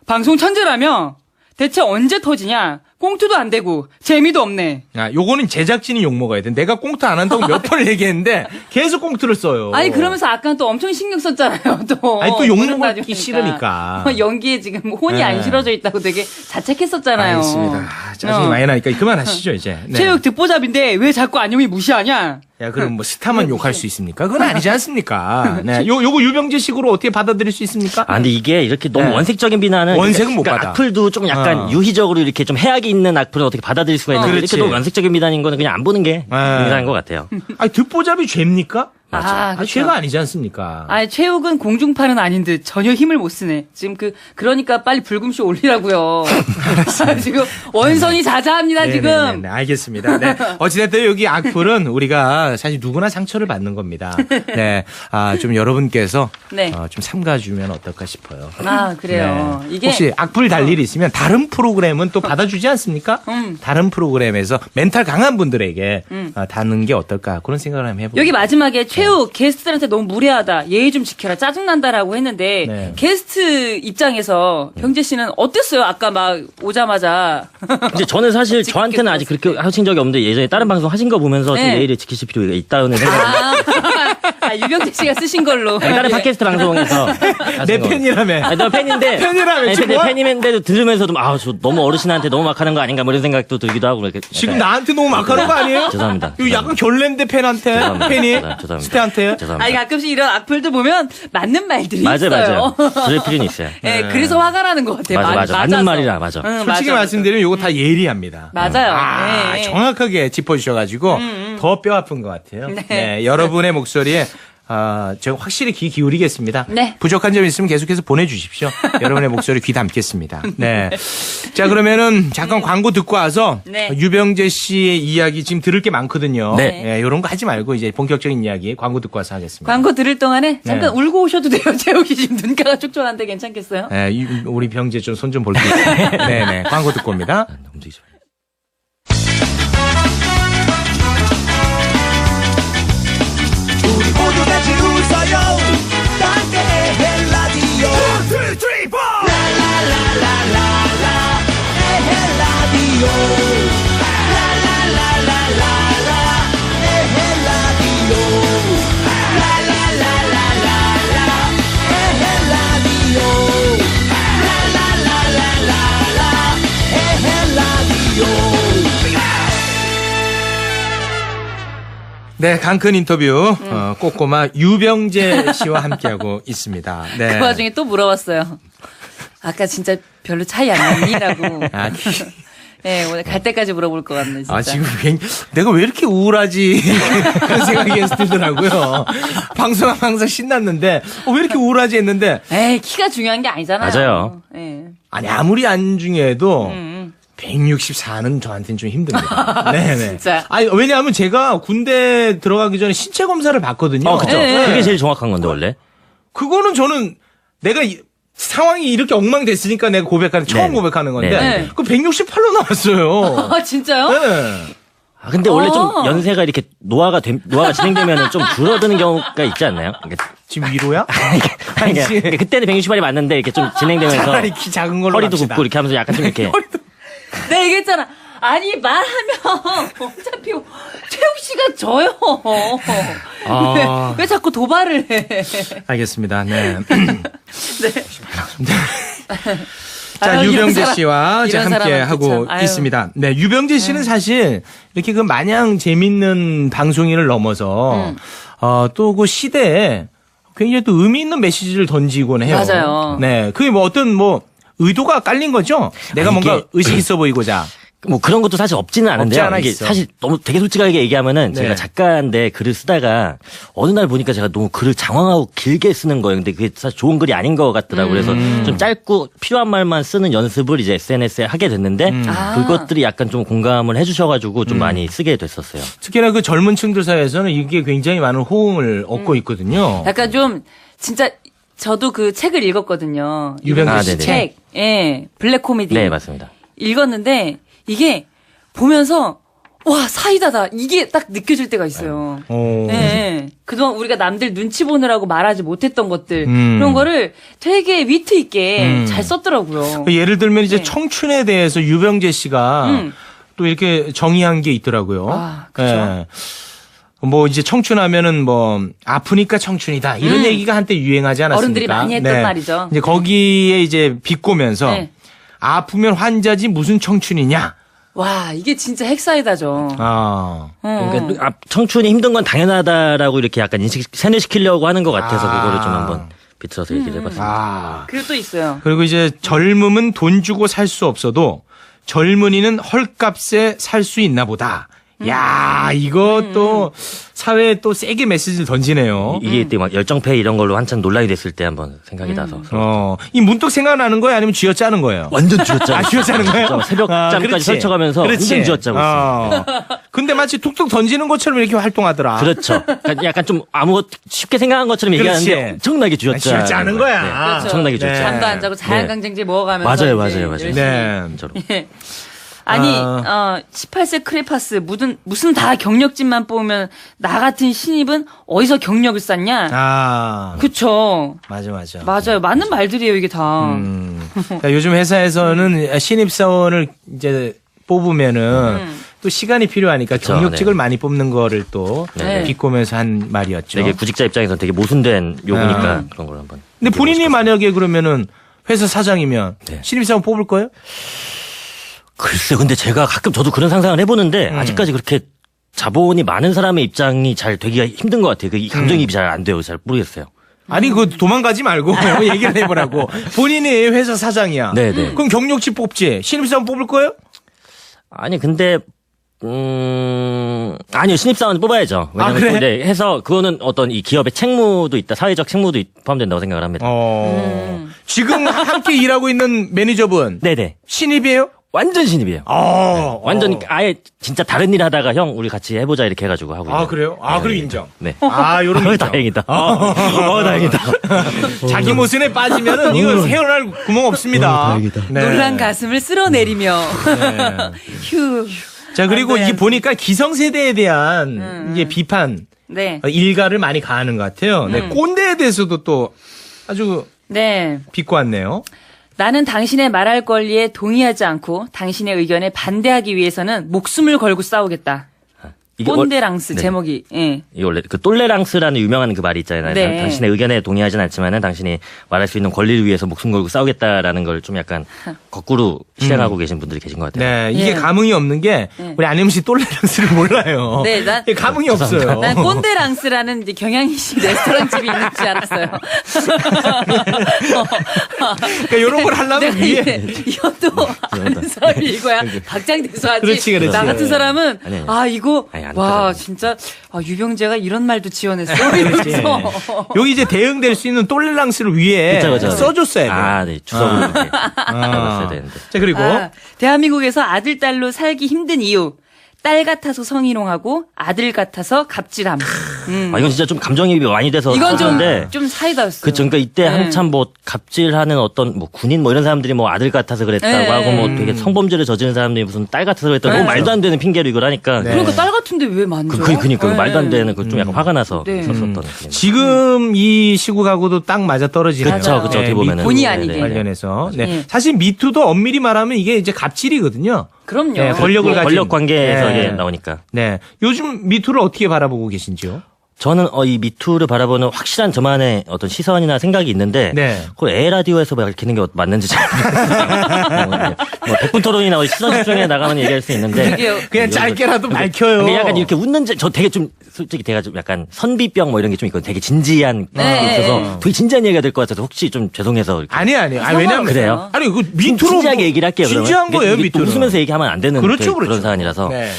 방송 천재라며 대체 언제 터지냐? 꽁투도 안 되고 재미도 없네. 아, 요거는 제작진이 욕 먹어야 돼. 내가 꽁트 안 한다고 몇 번을 얘기했는데 계속 꽁트를 써요. 아니 그러면서 아까 또 엄청 신경 썼잖아요. 또. 아니, 또 욕 보는 거 먹기 아니니까. 싫으니까. 연기에 지금 혼이 네. 안 실어져 있다고 되게 자책했었잖아요. 알겠습니다. 아, 짜증이 많이 나니까 그만하시죠 이제. 네. 체육 듣보잡인데 왜 자꾸 안용이 무시하냐? 야, 그럼 뭐 스타만 욕할 수 있습니까? 그건 아니지 않습니까? 네. 요거 유병재식으로 어떻게 받아들일 수 있습니까? 아, 근데 이게 이렇게 너무 네. 원색적인 비난은. 원색은 못 받아. 악플도 좀 약간 유희적으로 이렇게 좀 해악이 있는 악플을 어떻게 받아들일 수가 있는데 그렇지. 이렇게 너무 원색적인 비난인 거는 그냥 안 보는 게 인상인 것 같아요. 아니, 듣보잡이 죄입니까? 아, 아, 죄가 아니지 않습니까? 아니 체육은 공중파는 아닌 듯 전혀 힘을 못 쓰네. 지금 그러니까 빨리 불금쇼 올리라고요. 지금 원성이 자자합니다 지금. 네, 알겠습니다. 네. 어찌됐든 여기 악플은 우리가 사실 누구나 상처를 받는 겁니다. 네. 아, 좀 여러분께서 네. 좀 삼가주면 어떨까 싶어요. 아 그래요. 네. 이게 혹시 악플 달 일이 있으면 다른 프로그램은 또 받아주지 않습니까? 다른 프로그램에서 멘탈 강한 분들에게 다는 게 어떨까 그런 생각을 한번 해보고. 여기 마지막에 체육 게스트들한테 너무 무례하다. 예의 좀 지켜라. 짜증난다라고 했는데 네. 게스트 입장에서 병재 씨는 어땠어요? 아까 막 오자마자 근데 저는 사실 저한테는 아직 그렇게 하신 적이 없는데 예전에 다른 방송 하신 거 보면서 좀 네. 예의를 지키실 필요가 있다는 생각이 유병재 씨가 쓰신 걸로. 다른 팟캐스트 방송에서 내 팬이라며. 아니, 너 팬인데 팬이라며, 아니, 지금 내 뭐야? 팬인데도 들으면서도 저 너무 어르신한테 너무 막 하는 거 아닌가 뭐 이런 생각도 들기도 하고 그렇게 지금 약간 나한테 너무 막 하는 거 아니에요? 죄송합니다. 이거 약간 결례인데 팬한테? 죄송합니다. 팬이? 죄송합니다. 스테한테? 죄송합니다. 아니 가끔씩 이런 악플도 보면 맞는 말들이 맞아요, 있어요. 맞아요. 그럴 필요는 있어요. 네, 그래서 화가 나는 것 같아요. 맞아. 맞는 맞아서. 말이라, 맞아. 응, 솔직히 맞아. 말씀드리면 이거 다 예리합니다. 맞아요. 아, 네. 정확하게 짚어주셔가지고 더 뼈 아픈 것 같아요. 네. 여러분의 목소리에 제가 확실히 귀 기울이겠습니다. 네. 부족한 점 있으면 계속해서 보내주십시오. 여러분의 목소리 귀 담겠습니다. 네. 자, 그러면은 잠깐 광고 듣고 와서 네. 유병재 씨의 이야기 지금 들을 게 많거든요. 네. 이런 거 하지 말고 이제 본격적인 이야기 광고 듣고 와서 하겠습니다. 광고 들을 동안에 잠깐 네. 울고 오셔도 돼요. 재욱이 지금 눈가가 촉촉한데 괜찮겠어요? 네, 우리 병재 좀 손 좀 볼게요. 네네. 광고 듣고 옵니다. 움직이지 마. 우리 모두 같이 웃어요 땅의 라디오 라라라라라라 라디오 라라라라라라 라디오 라라라라라라 라디오 라라라라라라 라디오. 네, 강큰 인터뷰 꼬꼬마 유병재 씨와 함께하고 있습니다. 네. 그 와중에 또 물어봤어요. 아까 진짜 별로 차이 안 났니라고. 아, 네, 오늘 갈 때까지 물어볼 것 같네, 진짜. 지금 내가 왜 이렇게 우울하지? 그런 생각이 계속 들더라고요. 방송하면 항상 신났는데 왜 이렇게 우울하지 했는데 에이, 키가 중요한 게 아니잖아요. 맞아요. 네. 아니 아무리 안 중요해도 164는 저한테는 좀 힘듭니다. 네네. 진짜. 아니 왜냐하면 제가 군대 들어가기 전에 신체 검사를 받거든요. 그죠. 네. 그게 제일 정확한 건데 원래. 그거는 저는 내가 상황이 이렇게 엉망됐으니까 내가 처음 네. 고백하는 건데 네. 그 168로 나왔어요. 아, 진짜요? 네. 아, 근데 원래 좀 어. 연세가 이렇게 노화가 진행되면 좀 줄어드는 경우가 있지 않나요? 그러니까 지금 위로야? 그러니까 그때는 160발이 맞는데 이렇게 좀 진행되면서 차라리 키 작은 걸로 허리도 갑시다. 굽고 이렇게 하면서 약간 좀 이렇게 내가 얘기했잖아. 아니, 말하면 어차피 최욱 씨가 져요. 아. 왜 자꾸 도발을 해? 알겠습니다. 네. 아유, 자, 이런 유병재 사람, 씨와 이제 이런 함께 사람한테 하고 참, 아유. 있습니다. 네, 유병재 씨는 사실 이렇게 그 마냥 재밌는 방송인을 넘어서 또 그 시대에 굉장히 또 의미 있는 메시지를 던지곤 해요. 맞아요. 네, 그게 뭐 어떤 뭐 의도가 깔린 거죠. 내가 아, 뭔가 이게- 의식 있어 보이고자. 뭐 그런 것도 사실 없지는 없지 않은데요. 않아 이게 있어. 사실 너무 되게 솔직하게 얘기하면은 네. 제가 작가인데 글을 쓰다가 어느 날 보니까 제가 너무 글을 장황하고 길게 쓰는 거예요. 근데 그게 사실 좋은 글이 아닌 것 같더라고요. 그래서 좀 짧고 필요한 말만 쓰는 연습을 이제 SNS에 하게 됐는데 아. 그것들이 약간 좀 공감을 해주셔가지고 좀 많이 쓰게 됐었어요. 특히나 그 젊은 층들 사이에서는 이게 굉장히 많은 호응을 얻고 있거든요. 약간 좀 진짜 저도 그 책을 읽었거든요. 유병재 아, 씨 네네. 책, 예, 블랙 코미디. 네, 맞습니다. 읽었는데 이게 보면서 와 사이다다 이게 딱 느껴질 때가 있어요. 오. 네. 그동안 우리가 남들 눈치 보느라고 말하지 못했던 것들 음. 그런 거를 되게 위트 있게 잘 썼더라고요. 예를 들면 이제 네. 청춘에 대해서 유병재 씨가 또 이렇게 정의한 게 있더라고요. 아, 그쵸. 예. 뭐 이제 청춘하면은 뭐 아프니까 청춘이다 이런 얘기가 한때 유행하지 않았습니까? 어른들이 많이 했던 말이죠. 이제 거기에 이제 비꼬면서 네. 아프면 환자지 무슨 청춘이냐. 와 이게 진짜 핵사이다죠. 아. 그러니까 청춘이 힘든 건 당연하다라고 이렇게 약간 세뇌시키려고 하는 것 같아서 그거를 좀 한번 비틀어서 얘기를 해봤습니다. 아. 그리고 또 있어요. 그리고 이제 젊음은 돈 주고 살 수 없어도 젊은이는 헐값에 살 수 있나 보다. 야, 이것도 사회에 또 세게 메시지를 던지네요. 이게 이때 막 열정페이 이런 걸로 한참 논란이 됐을 때 한번 생각이 나서 이 문득 생각나는 거예요? 아니면 쥐어짜는 거예요? 완전 쥐어짜고 아, 쥐어짜는 거예요? 새벽잠까지 그렇지. 설쳐가면서 그렇지. 완전 쥐어짜고 있어요. 근데 마치 툭툭 던지는 것처럼 이렇게 활동하더라. 그렇죠. 그러니까 약간 좀 아무 쉽게 생각한 것처럼 그렇지. 얘기하는데 엄청나게 쥐어짜. 쥐어짜는 거야. 그렇죠. 엄청나게 쥐어짜. 네. 잠도 안 자고 자양강장제 먹어가면서 맞아요, 이제 맞아요, 맞아요. 열심히. 네. 진짜로. 아니 18세 크레파스 무슨 다 경력직만 뽑으면 나 같은 신입은 어디서 경력을 쌓냐? 아, 그쵸. 맞아. 맞아요. 맞는 말들이에요 이게 다. 그러니까 요즘 회사에서는 신입사원을 이제 뽑으면은 또 시간이 필요하니까 그쵸, 경력직을 네. 많이 뽑는 거를 또 네. 비꼬면서 한 말이었죠. 되게 구직자 입장에서는 되게 모순된 요구니까 그런 걸 한번. 근데 본인이 만약에 그러면은 회사 사장이면 네. 신입사원 뽑을 거예요? 글쎄, 근데 제가 가끔 저도 그런 상상을 해보는데 아직까지 그렇게 자본이 많은 사람의 입장이 잘 되기가 힘든 것 같아요. 그 감정이입이 잘 안 돼요. 잘 모르겠어요. 아니 그 도망가지 말고 얘기를 해보라고. 본인이 회사 사장이야. 네네. 그럼 경력직 뽑지. 신입사원 뽑을 거예요? 아니 근데 아니요 신입사원 뽑아야죠. 왜냐면 그래? 또 이제 해서 그거는 어떤 이 기업의 책무도 있다, 사회적 책무도 포함된다고 생각을 합니다. 지금 함께 일하고 있는 매니저분 네네. 신입이에요? 완전 신입이에요. 완전 아예 진짜 다른 일 하다가 형 우리 같이 해보자 이렇게 해가지고 하고. 아 있는. 그래요? 아 그럼 인정. 네. 아 요런 인정. 다행이다. 다행이다. 자기 모순에 빠지면은 이거 세어날 구멍 없습니다. 다행이다. 네. 놀란 가슴을 쓸어내리며 휴. 자 그리고 안 돼, 이 안 돼. 보니까 기성세대에 대한 이제 비판 네. 일가를 많이 가하는 것 같아요. 네, 꼰대에 대해서도 또 아주 네. 비꼬았네요. 나는 당신의 말할 권리에 동의하지 않고 당신의 의견에 반대하기 위해서는 목숨을 걸고 싸우겠다. 이게 꼰대랑스 네. 제목이. 예. 이게 원래 그 똘레랑스라는 유명한 그 말이 있잖아요. 네. 당신의 의견에 동의하진 않지만은 당신이 말할 수 있는 권리를 위해서 목숨 걸고 싸우겠다라는 걸 좀 약간 거꾸로 실행하고 계신 분들이 계신 것 같아요. 네, 이게 예. 감흥이 없는 게 우리 안혜영 씨 똘레랑스를 몰라요. 네, 난- 이게 감흥이 없어요. 난 꼰대랑스라는 이제 경양식 레스토랑 집이 있는 줄 알았어요. 그러니까 이런 걸 하려면 위에 이것도 아는 사람이 읽어야 박장대소 하지. 그렇지, 그렇지. 나 같은 사람은 아니, 이거 아니, 안 와 따라가요. 진짜 유병재가 이런 말도 지어냈어. 이러면서 여기 이제 대응될 수 있는 똘레랑스를 위에 그쵸. 써줬어야 돼요. 아, 네. 주석으로 이렇게 적었어야 되는데. 자 그리고 대한민국에서 아들 딸로 살기 힘든 이유. 딸 같아서 성희롱하고 아들 같아서 갑질함. 이건 진짜 좀 감정이입이 많이 돼서 이건 썼는데 좀 사이다였어요. 그쵸. 그러니까 이때 한참 뭐 갑질하는 어떤 뭐 군인 뭐 이런 사람들이 뭐 아들 같아서 그랬다고 네. 하고 뭐 되게 성범죄를 저지른 사람들이 무슨 딸 같아서 그랬다고 네. 너무 말도 안 되는 핑계로 이걸 하니까. 그러니까 딸 같은데 왜 만져? 그니까 네. 말도 안 되는 그 좀 약간 화가 나서 네. 썼었던. 지금 이 시국하고도 딱 맞아 떨어지네요. 그쵸. 어떻게 보면은. 본의 네, 아니게. 네, 네. 관련해서. 네. 네. 사실 미투도 엄밀히 말하면 이게 이제 갑질이거든요. 그럼요. 네, 권력을 가진. 권력 관계에서 네. 나오니까. 네. 요즘 미투를 어떻게 바라보고 계신지요? 저는 이 미투를 바라보는 확실한 저만의 어떤 시선이나 생각이 있는데 네. 그걸 에라디오에서 밝히는 게 맞는지 잘 모르겠어요. 뭐 100분 토론이나 시선 집중에 나가면 얘기할 수 있는데 그게요. 그냥 짧게라도 밝혀요. 근데 약간 이렇게 웃는 저 되게 좀 솔직히 제가 좀 약간 선비병 뭐 이런 게 좀 있거든요. 되게 진지한 게 네. 있어서 되게 진지한 얘기가 될 것 같아서 혹시 좀 죄송해서 이렇게 아니. 왜냐면 그래요? 아니 그 미투로 진지하게 얘기를 할게요. 그러면. 진지한 거예요, 이게 또 미투는. 웃으면서 얘기하면 안 되는 그렇죠. 그런 사안이라서 네.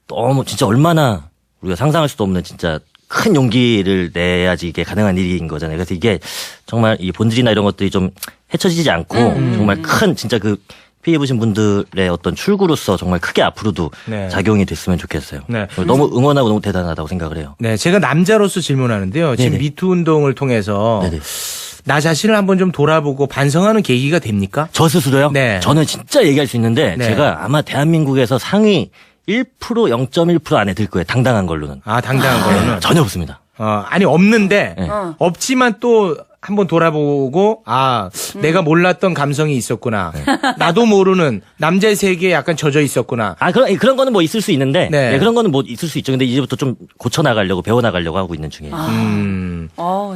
너무 진짜 얼마나 우리가 상상할 수도 없는 진짜 큰 용기를 내야지 이게 가능한 일인 거잖아요. 그래서 이게 정말 이 본질이나 이런 것들이 좀 헤쳐지지 않고 정말 큰 진짜 그 피해 보신 분들의 어떤 출구로서 정말 크게 앞으로도 네. 작용이 됐으면 좋겠어요. 네. 너무 응원하고 너무 대단하다고 생각을 해요. 네, 제가 남자로서 질문하는데요. 지금 네네. 미투 운동을 통해서 네네. 나 자신을 한번 좀 돌아보고 반성하는 계기가 됩니까? 저 스스로요? 네. 저는 진짜 얘기할 수 있는데 네. 제가 아마 대한민국에서 상위 1% 0.1% 안에 들 거예요. 당당한 걸로는. 아, 당당한 거는. 전혀 없습니다. 아니 없는데 네. 없지만 또 한번 돌아보고 내가 몰랐던 감성이 있었구나. 나도 모르는 남자의 세계에 약간 젖어 있었구나. 그런 거는 뭐 있을 수 있는데 네. 네, 그런 거는 뭐 있을 수 있죠. 근데 이제부터 좀 고쳐 나가려고 배워 나가려고 하고 있는 중이에요.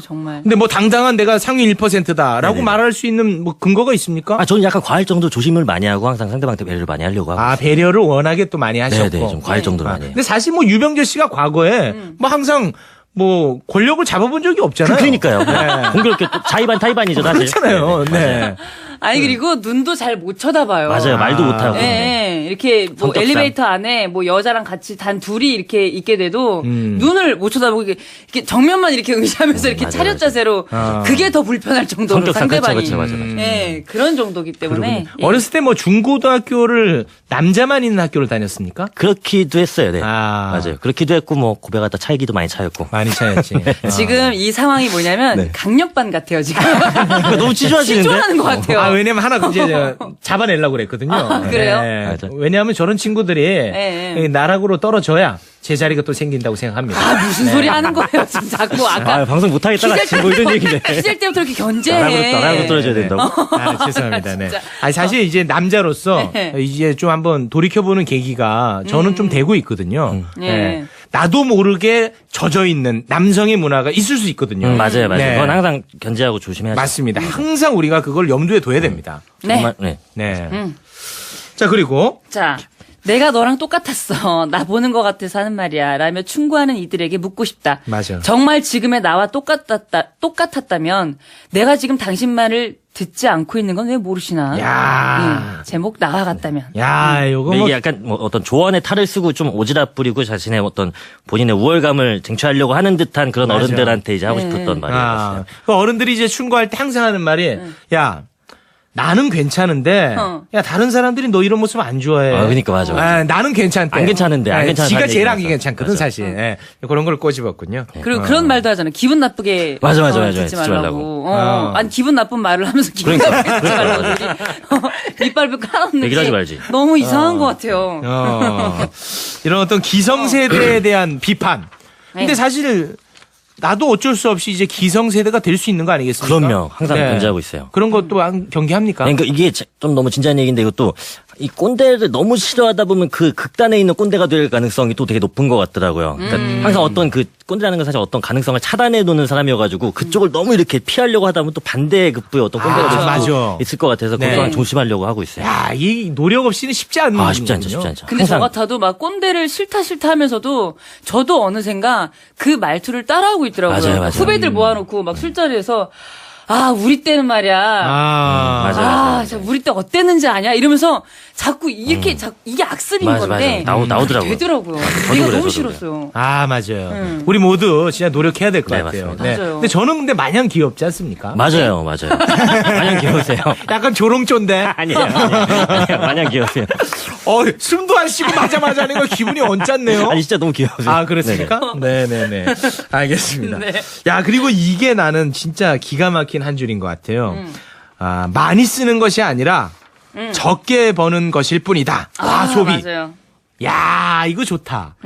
정말. 근데 뭐 당당한 내가 상위 1%다라고 네네. 말할 수 있는 뭐 근거가 있습니까? 저는 약간 과할 정도 조심을 많이 하고 항상 상대방한테 배려를 많이 하려고 하고. 배려를 워낙에 또 많이 하셨고. 네네, 좀 과할 정도로 많이 해요. 근데 사실 뭐 유병재 씨가 과거에 뭐 항상 뭐 권력을 잡아본 적이 없잖아요. 그러니까요. 네. 공교롭게 또 자의반 타의반이죠, 사실. 그렇잖아요. 네네, 네. 맞아요. 아니 그리고 눈도 잘 못 쳐다봐요. 맞아요. 말도 못하고. 예, 이렇게 뭐 성격상. 엘리베이터 안에 뭐 여자랑 같이 단 둘이 이렇게 있게 돼도 눈을 못 쳐다보고 이렇게 정면만 이렇게 응시하면서 이렇게 맞아요, 차렷 맞아요. 자세로 그게 더 불편할 정도로 성격상 상대방이. 그렇죠, 맞아요. 예, 그런 정도기 때문에. 예. 어렸을 때 뭐 중고등학교를 남자만 있는 학교를 다녔습니까? 그렇기도 했어요, 네. 아. 맞아요. 그렇기도 했고, 뭐, 고백하다 차이기도 많이 차였고. 많이 차였지. 지금 이 상황이 뭐냐면 네. 강력반 같아요 지금. 너무 치졸하시는데? 치졸하는 것 같아요. 왜냐면 하나 이제 잡아내려고 그랬거든요. 그래요? 맞아. 왜냐하면 저런 친구들이 네. 나락으로 떨어져야 제자리가 또 생긴다고 생각합니다. 무슨 소리 하는 거예요 지금 자꾸 아까 방송 못하겠다가 지금 뭐 이런 얘기네. 시절 때부터 이렇게 견제해. 나락으로 떨어져야 된다고? 죄송합니다. 네. 진짜. 아니, 사실 이제 남자로서 네. 이제 좀 한번 돌이켜보는 계기가 저는 좀 되고 있거든요. 네. 나도 모르게 젖어 있는 남성의 문화가 있을 수 있거든요. 맞아요. 네. 그건 항상 견제하고 조심해야죠. 맞습니다. 항상 우리가 그걸 염두에 둬야 됩니다. 네. 정말, 네. 네. 자, 그리고 자, 내가 너랑 똑같았어. 나 보는 것 같아서 하는 말이야. 라며 충고하는 이들에게 묻고 싶다. 맞아. 정말 지금의 나와 똑같았다면 내가 지금 당신 말을 듣지 않고 있는 건 왜 모르시나? 야. 제목 나와 같다면. 야, 요거 근데 뭐 이게 약간 뭐 어떤 조언의 탈을 쓰고 좀 오지랖 부리고 자신의 어떤 본인의 우월감을 쟁취하려고 하는 듯한 그런 맞아. 어른들한테 이제 하고 싶었던 말이에요. 그 어른들이 이제 충고할 때 항상 하는 말이 야 나는 괜찮은데 야 다른 사람들이 너 이런 모습 안 좋아해. 그러니까 맞아. 나는 괜찮대. 안 괜찮은데, 안 괜찮은 지가 사람이 제일 안 얘기하죠. 괜찮거든 맞아. 사실. 그런 걸 꼬집었군요. 그리고 그런 말도 하잖아요. 기분 나쁘게 맞아. 듣지 듣지 말라고. 말라고. 아니 기분 나쁜 말을 하면서 기분 그러니까. 나쁘게 듣지 말라고. 밑발을 깔았는데 얘기를 하지 말지. 너무 이상한 것 같아요. 이런 어떤 기성세대에 대한 비판. 근데 네. 사실 나도 어쩔 수 없이 이제 기성세대가 될 수 있는 거 아니겠습니까? 그럼요. 항상 견제하고 있어요. 그런 것도 경계합니까? 그러니까 이게 좀 너무 진지한 얘기인데 이것도 이 꼰대를 너무 싫어하다 보면 그 극단에 있는 꼰대가 될 가능성이 또 되게 높은 것 같더라고요. 그러니까 항상 어떤 그 꼰대라는 건 사실 어떤 가능성을 차단해 놓는 사람이어가지고 그쪽을 너무 이렇게 피하려고 하다 보면 또 반대 급부의 어떤 꼰대가 될 수도 맞아. 있을 것 같아서 네. 그걸 조심하려고 하고 있어요. 야, 이 노력 없이는 쉽지 않은 쉽지 않죠, 일이군요. 쉽지 않죠. 근데 저 항상 같아도 막 꼰대를 싫다 하면서도 저도 어느샌가 그 말투를 따라하고 있더라고요. 맞아요, 맞아요. 후배들 모아놓고 막 술자리에서 우리 때는 말이야. 맞아요. 진짜 우리 때 어땠는지 아냐? 이러면서 자꾸 이렇게 이게 악습인 맞아, 건데. 맞아. 나오더라고요. 되더라고요. 저도 내가 그래요, 너무 저도 싫었어요. 맞아요. 우리 모두 진짜 노력해야 될 것 네, 같아요. 맞습니다. 맞아요. 근데 저는 근데 마냥 귀엽지 않습니까? 맞아요. 마냥 귀여우세요. 약간 조롱조인데. 아니에요. 마냥 귀여우세요. 숨도 안 쉬고 맞아 하는 거 기분이 언짢네요. 아니 진짜 너무 귀여우세요. 그렇습니까? 네네네. 알겠습니다. 네. 야, 그리고 이게 나는 진짜 기가 막힌 한 줄인 것 같아요. 많이 쓰는 것이 아니라 적게 버는 것일 뿐이다. 소비. 맞아요. 야, 이거 좋다.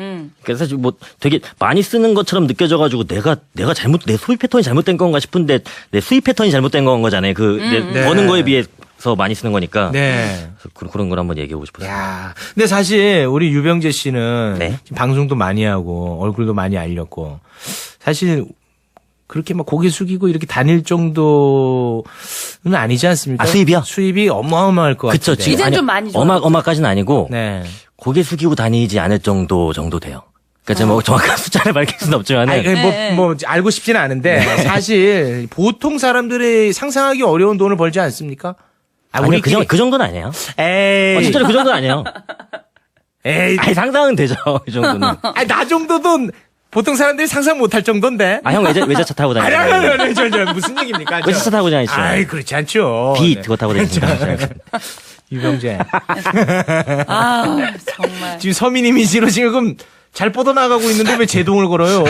그래서 사실 뭐 되게 많이 쓰는 것처럼 느껴져가지고 내가 내 소비 패턴이 잘못된 건가 싶은데 내 수입 패턴이 잘못된 건 거잖아요. 내 버는 거에 비해서 많이 쓰는 거니까. 네. 그래서 그런 걸 한번 얘기해보고 싶어요. 야, 근데 사실 우리 유병재 씨는 네. 지금 방송도 많이 하고 얼굴도 많이 알렸고 사실 그렇게 막 고개 숙이고 이렇게 다닐 정도는 아니지 않습니까? 아, 수입이요? 수입이 어마어마할 것 같아요. 그쵸. 지금 이젠 좀 많이 좋아졌죠. 어마까지는 아니고 네. 고개 숙이고 다니지 않을 정도 돼요. 그러니까 제가 뭐 정확한 숫자를 밝힐 수는 없지만 아니, 뭐 알고 싶지는 않은데 사실 보통 사람들이 상상하기 어려운 돈을 벌지 않습니까? 아, 아니 그 정도는 아니에요. 에이. 진짜로 그 정도는 아니에요. 에이. 아니 상상은 되죠. 이 정도는. 아니, 나 정도도 보통 사람들이 상상 못할 정도인데. 아, 형 외제차 타고 아니, 다니죠. 저 무슨 얘기입니까? 외제차 타고 다니시죠. 아이, 그렇지 않죠. 비 네. 그거 타고 다니시죠. 유병재. 아, 정말. 지금 서민 이미지로 지금 잘 뻗어나가고 있는데 왜 제동을 걸어요?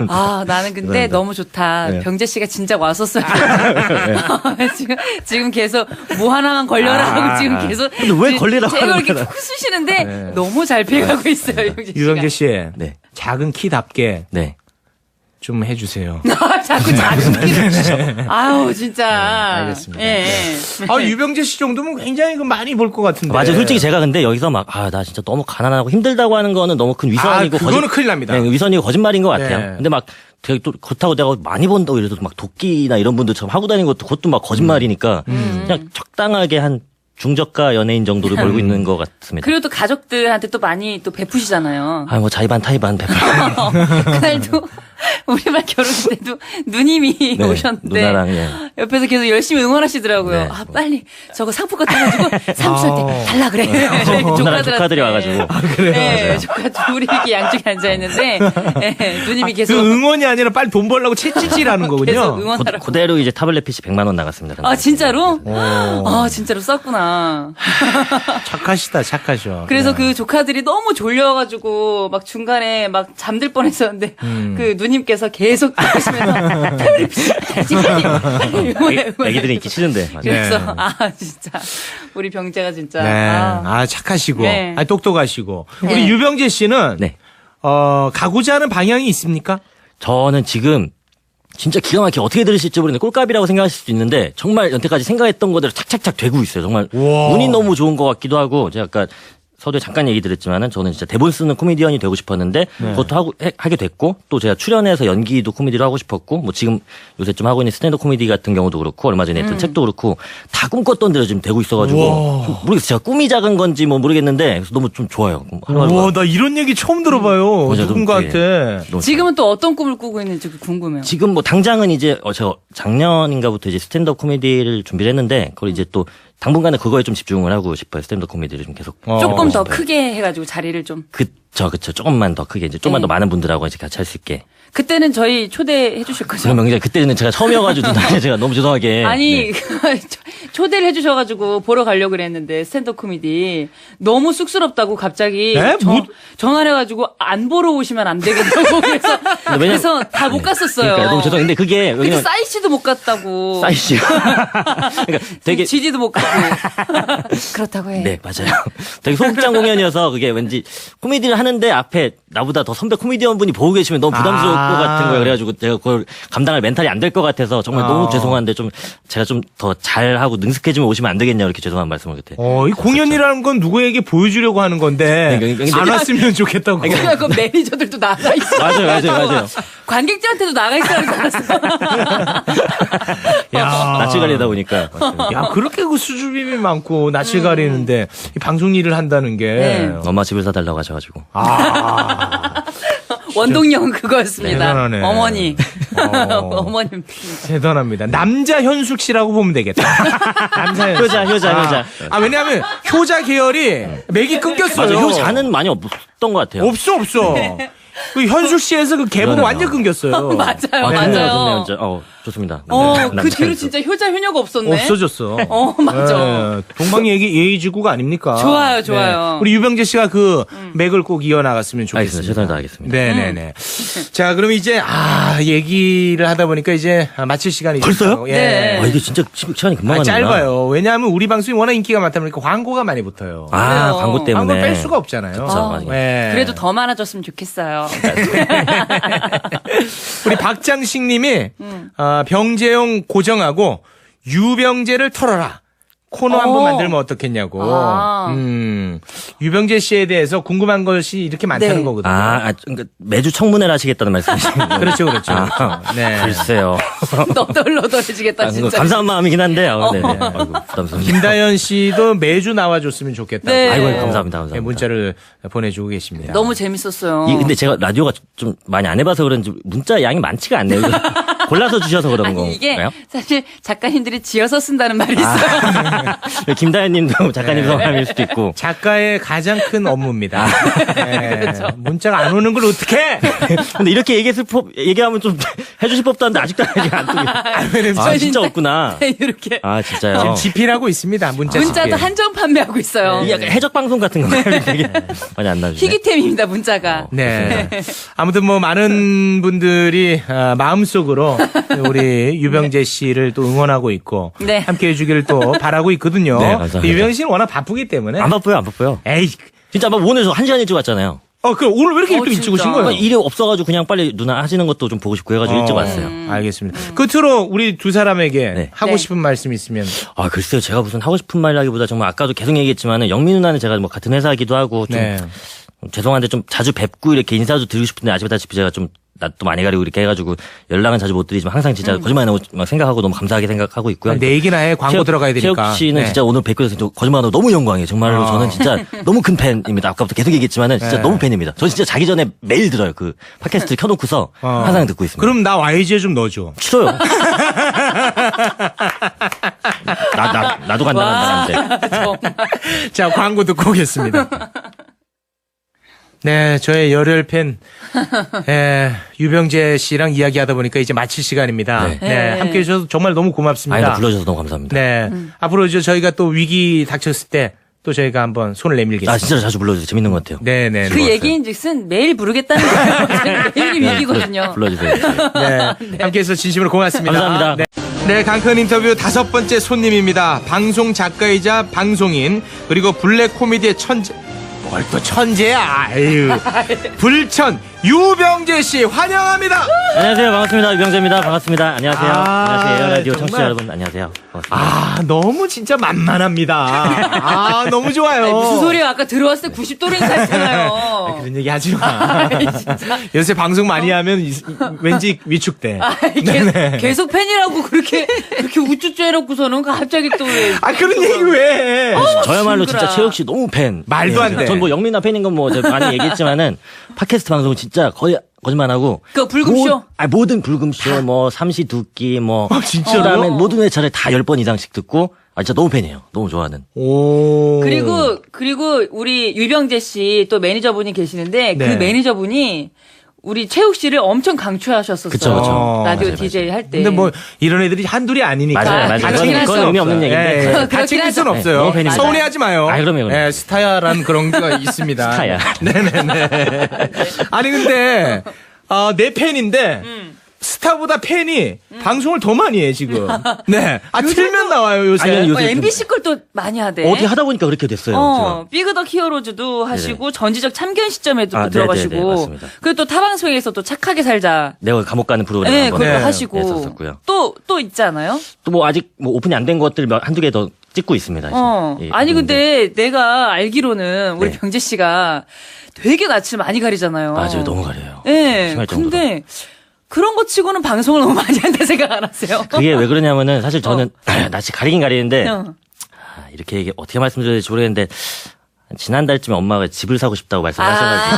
아, 나는 근데 너무 좋다. 네. 병재 씨가 진짜 왔었어요. 지금 계속 뭐 하나만 걸려라 하고 지금 계속. 근데 왜 걸리라고 제가 하는 이렇게 거야? 푹 쓰시는데 너무 잘 피해가고 있어요, 병재 씨가. 유병재 씨. 네. 작은 키답게 네. 좀 해주세요. 아, 자꾸 작은 키를. 아유, 진짜. 알겠습니다. 예. 아, 유병재 씨 정도면 굉장히 많이 벌 것 같은데. 맞아. 솔직히 제가 근데 여기서 막, 나 진짜 너무 가난하고 힘들다고 하는 거는 너무 큰 위선이고. 그거는 큰일 납니다. 네, 위선이고 거짓말인 것 같아요. 네. 근데 막, 되게 또 그렇다고 내가 많이 번다고 이래도 막 도끼나 이런 분들처럼 하고 다니는 것도 그것도 막 거짓말이니까. 그냥 적당하게 한 중저가 연예인 정도를 벌고 있는 것 같습니다. 그리고 또 가족들한테 또 많이 또 베푸시잖아요. 뭐 자의반 타의반 베풀. 그날도 우리 말 결혼 때도 누님이 네, 오셨는데 누나랑, 예. 옆에서 계속 열심히 응원하시더라고요. 네. 아, 빨리 저거 상품 같은 거 가지고 삼촌한테 달라 그래. 누나랑 조카들이 와가지고. 네, 조카 둘이 이렇게 양쪽에 앉아 있는데 네, 누님이 그 계속 응원이 아니라 빨리 돈 벌려고 채찍질하는 계속 거군요. 응원하라고. 그대로 이제 타블렛 PC 100만 원 나갔습니다. 아, 진짜로? 아, 진짜로 썼구나. 착하시다, 착하셔. 그래서 네. 그 조카들이 너무 졸려가지고 막 중간에 막 잠들 뻔했었는데 그 누님께서 계속 보시면서 애기들이 있기 싫은데. 맞아요. 그래서 네. 아 진짜 우리 병재가 진짜 네. 아, 착하시고. 네. 똑똑하시고. 네. 우리 유병재 씨는. 네. 가고자 하는 방향이 있습니까? 저는 지금 진짜 기가 막히게 어떻게 들으실지 모르겠는데 꼴값이라고 생각하실 수도 있는데 정말 여태까지 생각했던 거대로 착착착 되고 있어요. 정말 우와. 운이 너무 좋은 것 같기도 하고 제가 아까 서두에 잠깐 얘기 드렸지만은 저는 진짜 대본 쓰는 코미디언이 되고 싶었는데 그것도 하게 됐고 또 제가 출연해서 연기도 코미디로 하고 싶었고 뭐 지금 요새 좀 하고 있는 스탠드 코미디 같은 경우도 그렇고 얼마 전에 했던 책도 그렇고 다 꿈꿨던 대로 지금 되고 있어가지고 좀 모르겠어요. 제가 꿈이 작은 건지 뭐 모르겠는데 그래서 너무 좀 좋아요. 와, 나 이런 얘기 처음 들어봐요. 맞아, 누군가한테. 너무 지금은 또 어떤 꿈을 꾸고 있는지 궁금해요. 지금 뭐 당장은 이제 제가 작년인가부터 이제 스탠드업 코미디를 준비를 했는데 그걸 이제 또 당분간은 그거에 좀 집중을 하고 싶어요. 스탠드업 코미디를 좀 계속. 조금 더 싶어요. 크게 해가지고 자리를 좀 그쵸. 조금만 더 크게 이제 좀만 네. 더 많은 분들하고 이제 같이 할 수 있게. 그때는 저희 초대해 주실 거죠? 그러면 이제 그때는 제가 처음이어가지고 누나한테 제가 너무 죄송하게. 아니 네. 초대를 해주셔가지고 보러 가려고 그랬는데 스탠드업 코미디 너무 쑥스럽다고 갑자기 네? 전화를 해가지고 안 보러 오시면 안 되겠다고 그래서 다 못 갔었어요. 그러니까 너무 죄송. 근데 그게 근데 왜냐면 싸이 씨도 못 갔다고. 사이즈. 그러니까 되게 지디도 못 가고. 그렇다고 해. 네, 맞아요. 되게 소극장 공연이어서 그게 왠지 코미디를 하는데 앞에 나보다 더 선배 코미디언 분이 보고 계시면 너무 부담스러울 것 같은 거예요. 그래가지고 제가 그걸 감당할 멘탈이 안 될 것 같아서 정말 너무 죄송한데 좀 제가 좀 더 잘하고 능숙해지면 오시면 안 되겠냐 이렇게 죄송한 말씀을 그때. 이 공연이라는 건 누구에게 보여주려고 하는 건데 그러니까 안 왔으면 좋겠다고. 그러니까 그 매니저들도 나가 있어. 맞아요. 관객들한테도 나가 있어야 알았어. 야, 낯을 가리다 보니까. 야, 그렇게 그 수줍음이 많고 낯을 가리는데 이 방송 일을 한다는 게. 네. 엄마 집을 사달라고 하셔가지고. 원동력은 그거였습니다. 대단하네. 어머니. 어. 어머님. 대단합니다. 남자 현숙 씨라고 보면 되겠다. 남자 현숙. 효자. 왜냐하면 효자 계열이 맥이 끊겼어요. 맞아요. 효자는 많이 없던 것 같아요. 없어. 그 현숙 씨에서 그 개봉 그러네요. 완전 끊겼어요. 맞아요. 좋네요. 좋습니다. 그 남자 뒤로 현숙. 진짜 효자 효녀가 없었네. 없어졌어. 맞아. 네, 동방 예의지구가 아닙니까? 좋아요. 우리 유병재 씨가 그 맥을 꼭 이어나갔으면 좋겠습니다. 알겠습니다. 최선을 다하겠습니다. 네네네. 자, 그럼 이제 얘기를 하다 보니까 이제 마칠 시간이 벌써요? 됐어요. 예. 네. 이게 진짜 시간이 금방 가는구나. 짧아요. 왜냐하면 우리 방송이 워낙 인기가 많다 보니까 광고가 많이 붙어요. 그래요. 광고 때문에. 광고를 뺄 수가 없잖아요. 그쵸, 맞아요. 예. 그래도 더 많아졌으면 좋겠어요. 우리 박장식 님이 병재용 고정하고 유병재를 털어라. 코너 한번 만들면 어떻겠냐고. 아. 유병재 씨에 대해서 궁금한 것이 이렇게 많다는 네. 거거든요. 그러니까 매주 청문회를 하시겠다는 말씀이신가요? 그렇죠, 그렇죠. 네. 글쎄요. 너덜너덜해지겠다 그거 진짜. 감사한 마음이긴 한데요. 네. 아이고, 부담스럽네요. 김다현 씨도 매주 나와줬으면 좋겠다고. 네. 아이고, 감사합니다. 문자를 보내주고 계십니다. 너무 재밌었어요. 근데 제가 라디오가 좀 많이 안 해봐서 그런지 문자 양이 많지가 않네요. 이거 골라서 주셔서 그런 아니 이게 건가요? 사실 작가님들이 지어서 쓴다는 말이 있어요. 김다현님도 작가님 성함일 수도 있고. 작가의 가장 큰 업무입니다. 네. 그렇죠. 문자가 안 오는 걸 어떡해? 근데 이렇게 얘기하면 좀 해주실 법도 한데 아직도 안 뜨게. 아, 진짜 없구나. 이렇게 아, 진짜요? 지금 집필하고 있습니다. 문자도 문자도 한정 판매하고 있어요. 이게 약간 해적 방송 같은 건가요? 되게 많이 안 나주시네. 희귀템입니다 문자가. 네. 아무튼 뭐 많은 분들이 마음속으로 우리 유병재 씨를 또 응원하고 있고 네. 함께 해주기를 또 바라고 있거든요. 네, 감사합니다. 유병재 씨는 워낙 바쁘기 때문에. 안 바빠요. 에이. 진짜 막 오늘 저 1시간 일찍 왔잖아요. 그럼 오늘 왜 이렇게 일찍 진짜. 오신 거예요? 일이 없어가지고 그냥 빨리 누나 하시는 것도 좀 보고 싶고 해가지고 일찍 왔어요. 알겠습니다. 끝으로 우리 두 사람에게 네. 하고 네. 싶은 말씀 있으면. 아, 글쎄요. 제가 무슨 하고 싶은 말이라기보다 정말 아까도 계속 얘기했지만은 영미 누나는 제가 뭐 같은 회사이기도 하고 좀 네. 죄송한데 좀 자주 뵙고 이렇게 인사도 드리고 싶은데 아시다시피 제가 좀 낯도 많이 가리고 이렇게 해가지고 연락은 자주 못 드리지만 항상 진짜 거짓말 안 하고 막 생각하고 너무 감사하게 생각하고 있고요. 내 얘기나 해. 광고 들어가야 되니까. 최욱 씨는 네. 진짜 오늘 뵙고 해서 거짓말 안 하고 너무 영광이에요. 정말로 저는 진짜 너무 큰 팬입니다. 아까부터 계속 얘기했지만은 진짜 네. 너무 팬입니다. 저 진짜 자기 전에 매일 들어요. 그 팟캐스트 켜놓고서 항상 듣고 있습니다. 그럼 나 YG에 좀 넣어줘. 싫어요. 나도 간다는데. 자, 광고 듣고 오겠습니다. 네, 저의 열혈 팬, 유병재 씨랑 이야기하다 보니까 이제 마칠 시간입니다. 네. 네, 함께 해주셔서 정말 너무 고맙습니다. 아니, 불러주셔서 너무 감사합니다. 네. 앞으로 저희가 또 위기 닥쳤을 때 또 저희가 한번 손을 내밀겠습니다. 진짜로 자주 불러주세요. 재밌는 것 같아요. 네네. 그 얘기인즉슨 매일 부르겠다는 거예요. 매일이 위기거든요. 불러주세요. 네. 함께 해서 진심으로 고맙습니다. 감사합니다. 네, 강큰 인터뷰 5번째 손님입니다. 방송 작가이자 방송인, 그리고 블랙 코미디의 천재. 뭘 또 천재야. 아유. 불천 유병재 씨 환영합니다. 안녕하세요. 반갑습니다. 유병재입니다. 반갑습니다. 안녕하세요. 안녕하세요. 라디오 정말. 청취자 여러분. 안녕하세요. 반갑습니다. 너무 진짜 만만합니다. 너무 좋아요. 아니, 무슨 소리야? 아까 들어왔을 때 90도로 인사했잖아요. 그런 얘기 하지 마. 요새 방송 많이 하면 왠지 위축돼. 계속 팬이라고 그렇게 우쭈쭈 해놓고서는 갑자기 또 왜. 그런 얘기 왜 해? 저야말로 징그라. 진짜 최욱 씨 너무 팬. 말도 안 돼. 전 뭐 영민아 팬인 건 뭐 제가 많이 얘기했지만은 팟캐스트 방송은 진짜 거의 거짓말 하고. 그 불금쇼? 모든 불금쇼, 뭐 삼시두끼, 뭐. 진짜로요? 그다음에 모든 회차를 다 10번 이상씩 듣고. 진짜 너무 팬이에요. 너무 좋아하는. 오. 그리고 우리 유병재 씨 또 매니저분이 계시는데 네. 그 매니저분이 우리 최욱 씨를 엄청 강추하셨었어요. 그쵸. 라디오 맞아요, DJ 할 때. 근데 뭐 이런 애들이 한둘이 아니니까. 맞아요. 다 그건, 챙길 그건 수 의미 없는 없어요. 얘기인데. 예, 다 그렇긴 챙길 수는 하죠. 없어요. 너무 팬입니다. 서운해하지 마요. 그럼요. 예, 스타야라는 그런 게 있습니다. 스타야. 네네네. 아니 근데 내 팬인데 스타보다 팬이 방송을 더 많이 해 지금. 네. 틀면 나와요 요새. 아니, 요새 MBC 걸 또 많이 하대. 어디 하다 보니까 그렇게 됐어요. 비그덕 히어로즈도 하시고 전지적 참견 시점에도 아, 들어가시고 네네네, 맞습니다. 그리고 또 타방송에서 또 착하게 살자. 내가 감옥 가는 프로그램 네, 한번 그것도 네, 하시고 했었었고요. 또 있잖아요. 또 뭐 아직 뭐 오픈이 안 된 것들 한두 개 더 찍고 있습니다. 지금. 예, 아니 있는데. 근데 내가 알기로는 우리 네. 병재 씨가 되게 낯을 많이 가리잖아요. 맞아요. 너무 가려요. 네. 심할 정도로. 근데 그런 거 치고는 방송을 너무 많이 한다 생각 안 하세요? 그게 왜 그러냐면은 사실 저는 낯이 가리긴 가리는데 어. 이렇게 어떻게 말씀드려야 될지 모르겠는데 지난달쯤에 엄마가 집을 사고 싶다고 말씀하셔가지고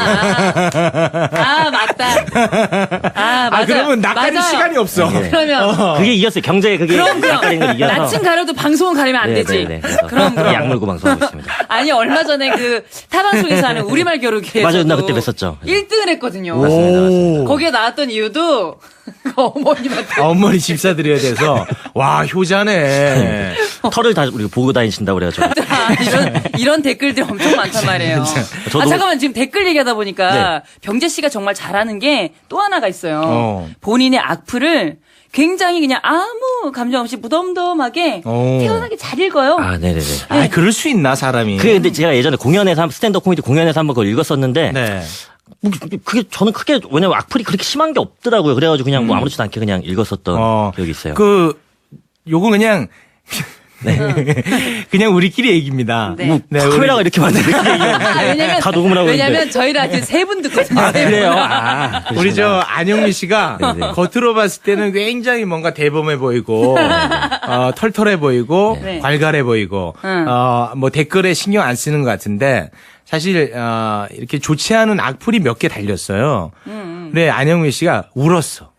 맞다. 맞아. 그러면 낚아릴 맞아요. 시간이 없어. 그러면 그게 이겼어요. 경제에 그게 그럼 낯가린 걸 이겨서. 낯은 가려도 방송은 가리면 안 되지. 그래서 그럼. 약물고 방송하고 있습니다. 아니 얼마 전에 그 타방송에서 하는 우리말 겨루기에서 맞아요. 나 그때 뵀었죠. 1등을 했거든요. 맞습니다. 거기에 나왔던 이유도 그 어머님한테 어머니 집사 드려야 돼서 와 효자네. 털을 다 우리가 보고 다니신다고 그래가지고. 이런 댓글들이 엄청 많단 말이에요. 저도- 잠깐만 지금 댓글 얘기하다 보니까 네. 병재 씨가 정말 잘하는 게 또 하나가 있어요. 어. 본인의 악플을 굉장히 그냥 아무 감정 없이 무덤덤하게 어. 태연하게 잘 읽어요. 아, 네네네. 그럴 수 있나 사람이. 그게 근데 제가 예전에 스탠드업 코미디 공연에서 한번 그걸 읽었었는데 네. 뭐 그게 저는 크게 왜냐면 악플이 그렇게 심한 게 없더라고요. 그래가지고 그냥 뭐 아무렇지도 않게 그냥 읽었었던 기억이 있어요. 요거 그냥 그냥 우리끼리 얘기입니다. 네. 네, 카메라가 이렇게 많은데 왜냐면 다 녹음을 하고 왜냐면 있는데. 저희 라디오 3분 듣거든요. 그래요? 우리 저 안영미 씨가 겉으로 봤을 때는 굉장히 뭔가 대범해 보이고 털털해 보이고 네. 괄괄해 보이고 뭐 댓글에 신경 안 쓰는 것 같은데 사실 이렇게 좋지 않은 악플이 몇 개 달렸어요. 그래 안영미 씨가 울었어.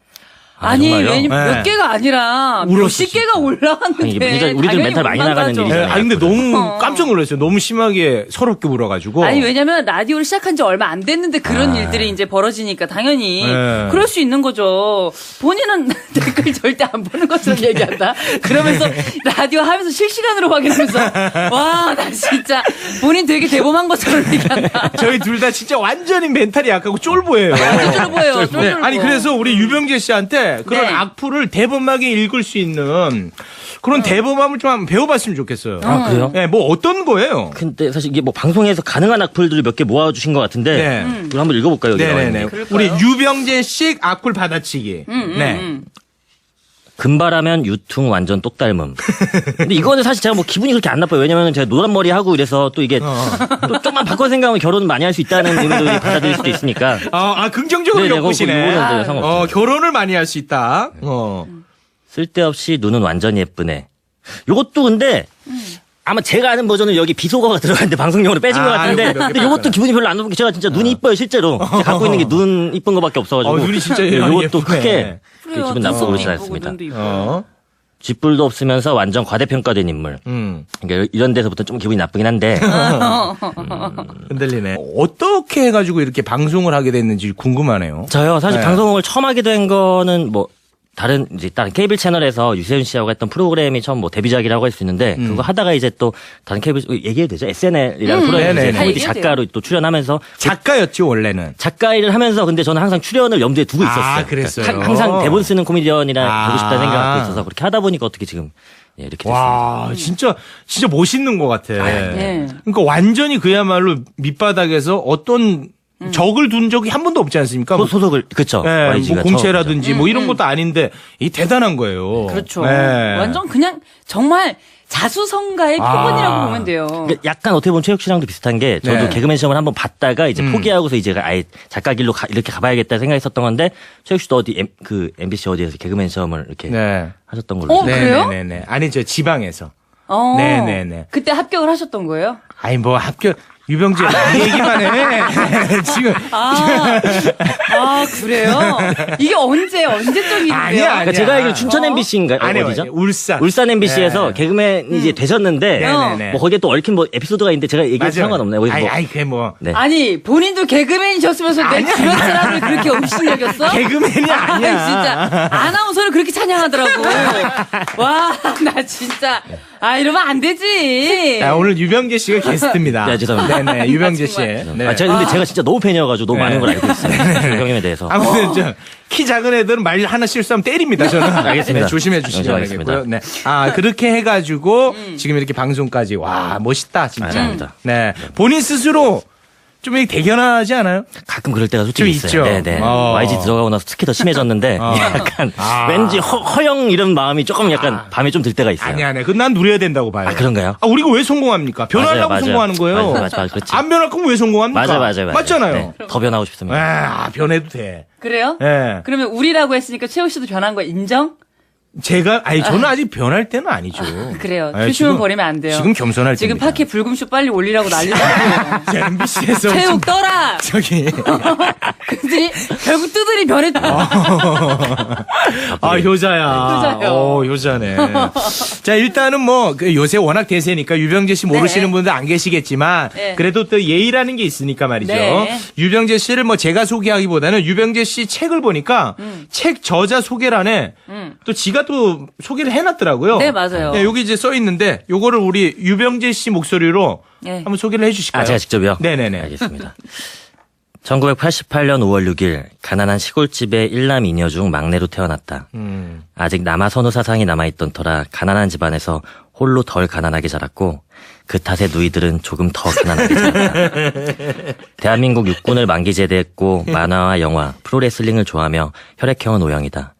아니, 정말요? 왜냐면 네. 몇 개가 아니라 울었어, 몇십 개가 올라왔는데. 아니, 이게 우리들 당연히 멘탈 많이 울만 나가는 가죠. 일이잖아요. 네, 아니 근데 너무 깜짝 놀랐어요. 너무 심하게 서럽게 울어가지고. 아니 왜냐면 라디오를 시작한 지 얼마 안 됐는데 그런 일들이 이제 벌어지니까 당연히 네. 그럴 수 있는 거죠. 본인은 댓글 절대 안 보는 것처럼 얘기한다. 그러면서 라디오 하면서 실시간으로 확인하면서 와 나 진짜 본인 되게 대범한 것처럼 얘기한다. 저희 둘 다 진짜 완전히 멘탈이 약하고 쫄보예요. 쫄쫄 보여요. 쫄쫄 네, 보여. 아니 그래서 우리 유병재 씨한테 그런 네. 악플을 대범하게 읽을 수 있는 그런 대범함을 좀 한번 배워봤으면 좋겠어요. 아, 그래요? 네, 뭐 어떤 거예요? 근데 사실 이게 뭐 방송에서 가능한 악플들을 몇 개 모아주신 것 같은데 네. 이거 한번 읽어볼까요? 여기 나와 네네네. 있는 거. 우리 유병재 씨 악플 받아치기. 네. 금발하면 유퉁 완전 똑 닮음. 근데 이거는 사실 제가 뭐 기분이 그렇게 안 나빠요. 왜냐면 제가 노란 머리 하고 이래서 또 이게 또 좀만 바꿔 생각하면 결혼 많이 할 수 있다는 의미도 받아들일 수도 있으니까. 긍정적으로 네네, 엮으시네. 그거는 네, 상관없어요. 결혼을 많이 할 수 있다. 쓸데없이 눈은 완전 예쁘네. 요것도 근데 아마 제가 아는 버전은 여기 비속어가 들어가는데 방송용으로 빼진 것 같은데 요거 몇 개 근데 요것도 뺐어요. 기분이 별로 안 나쁜 게 제가 진짜 눈이 이뻐요 실제로. 제가 갖고 있는 게 눈 이쁜 거밖에 없어가지고. 눈이 진짜 요것도 예쁘네. 크게 그래요. 기분 나쁘고 그러지 눈도 이쁘고 않습니다. 눈도 이쁘고. 쥐뿔도 없으면서 완전 과대평가된 인물. 그러니까 이런 데서부터 좀 기분이 나쁘긴 한데 흔들리네. 어떻게 해가지고 이렇게 방송을 하게 됐는지 궁금하네요. 저요 사실 네. 방송을 처음 하게 된 거는 뭐 다른 케이블 채널에서 유세윤 씨하고 했던 프로그램이 처음 뭐 데뷔작이라고 할 수 있는데 그거 하다가 이제 또 다른 케이블 얘기해도 되죠? SNL이라는 프로그램에 네네네. 이제 코미디 얘기해도 작가로 또 출연하면서 작가였죠 원래는. 작가 일을 하면서 근데 저는 항상 출연을 염두에 두고 있었어요. 아, 그랬어요? 그러니까 항상 대본 쓰는 코미디언이라 되고 싶다는 생각을 갖고 아. 있어서 그렇게 하다 보니까 어떻게 지금 이렇게 됐습니다. 와, 진짜 멋있는 것 같아. 네. 그러니까 완전히 그야말로 밑바닥에서 어떤 적을 둔 적이 한 번도 없지 않습니까? 소속을 그쵸. 네, YG 가 뭐 공채라든지 뭐 이런 것도 아닌데 이 대단한 거예요. 그렇죠. 네. 완전 그냥 정말 자수성가의 표본이라고 보면 돼요. 그러니까 약간 어떻게 보면 최욱 씨랑도 비슷한 게 저도 네. 개그맨 시험을 한번 봤다가 이제 포기하고서 이제 아예 작가 길로 이렇게 가봐야겠다 생각했었던 건데 최욱 씨도 어디 MBC 어디에서 개그맨 시험을 이렇게 네. 하셨던 걸로. 그래요? 네네네. 아니 저 지방에서. 어. 네네네. 그때 합격을 하셨던 거예요? 아니 뭐 합격 유병재 이 얘기만 해. 지금 아 그래요? 이게 언제적 일인데요? 아니야. 그러니까 제가 알기로 춘천 MBC인가요? 아니요, 어디죠? 아니요. 울산. 울산 MBC에서 개그맨 이제 되셨는데 네네네. 뭐 거기에 또 얽힌 뭐 에피소드가 있는데 제가 얘기해도 상관없네요. 거기서 뭐 아니 그게 뭐 네. 아니 본인도 개그맨이셨으면서 내 주변 사람을 그렇게 업신여겼어? 개그맨이 아니야. 진짜 아나운서를 그렇게 찬양하더라고. 와 나 진짜 이러면 안 되지. 자, 오늘 유병재 씨가 게스트입니다. 네, 죄송합니다. 네네, 유병재 씨. 정말. 네. 근데 제가 진짜 너무 팬이어가지고 너무 많은 걸 알고 있어요. 형님에 대해서. 아무튼 키 작은 애들은 말 하나 실수하면 때립니다. 저는. 알겠습니다. 네, 조심해 주시기 알겠습니다. 바라겠고요. 네. 그렇게 해가지고 지금 이렇게 방송까지 와 멋있다 진짜. 아닙니다. 네. 본인 스스로 좀 이렇게 대견하지 않아요? 가끔 그럴 때가 솔직히 좀 있어요. 있죠. 네네. 어. YG 들어가고 나서 특히 더 심해졌는데 약간 왠지 허영 이런 마음이 조금 약간 밤에 좀 들 때가 있어요. 아니. 그난 누려야 된다고 봐요. 아, 그런가요? 우리가 왜 성공합니까? 변하려고 맞아요. 성공하는 거예요. 맞아요. 그렇지. 안 변할 거면 왜 성공합니까? 맞아요. 맞잖아요. 네, 더 변하고 싶습니다. 변해도 돼. 그래요? 네. 그러면 우리라고 했으니까 최호 씨도 변한 거 인정? 저는 아직 변할 때는 아니죠. 그래요. 네, 조심은 지금- 버리면 안 돼요. 지금 겸손할 지금 때입니다. 파케 불금쇼 빨리 올리라고 난리잖아요. MBC에서 체육 떠라! 저기 그들이 결국 뜨더니 변했다. 효자야. 효자요. 효자네. 자 일단은 뭐 요새 워낙 대세니까 유병재 씨 모르시는 네. 분들 안 계시겠지만 네. 그래도 또 예의라는 게 있으니까 말이죠. 네. 유병재 씨를 뭐 제가 소개하기보다는 유병재 씨 책을 보니까 책 저자 소개란에 또 지가 또 소개를 해놨더라고요. 네, 맞아요. 네, 여기 이제 써 있는데 요거를 우리 유병재 씨 목소리로 네. 한번 소개를 해주실까요? 제가 직접요? 네네네. 알겠습니다. 1988년 5월 6일 가난한 시골집의 일남 이녀 중 막내로 태어났다. 아직 남아 선호 사상이 남아있던 터라 가난한 집안에서 홀로 덜 가난하게 자랐고 그 탓에 누이들은 조금 더 가난하게 자랐다. 대한민국 육군을 만기 제대했고 만화와 영화, 프로레슬링을 좋아하며 혈액형은 O형이다.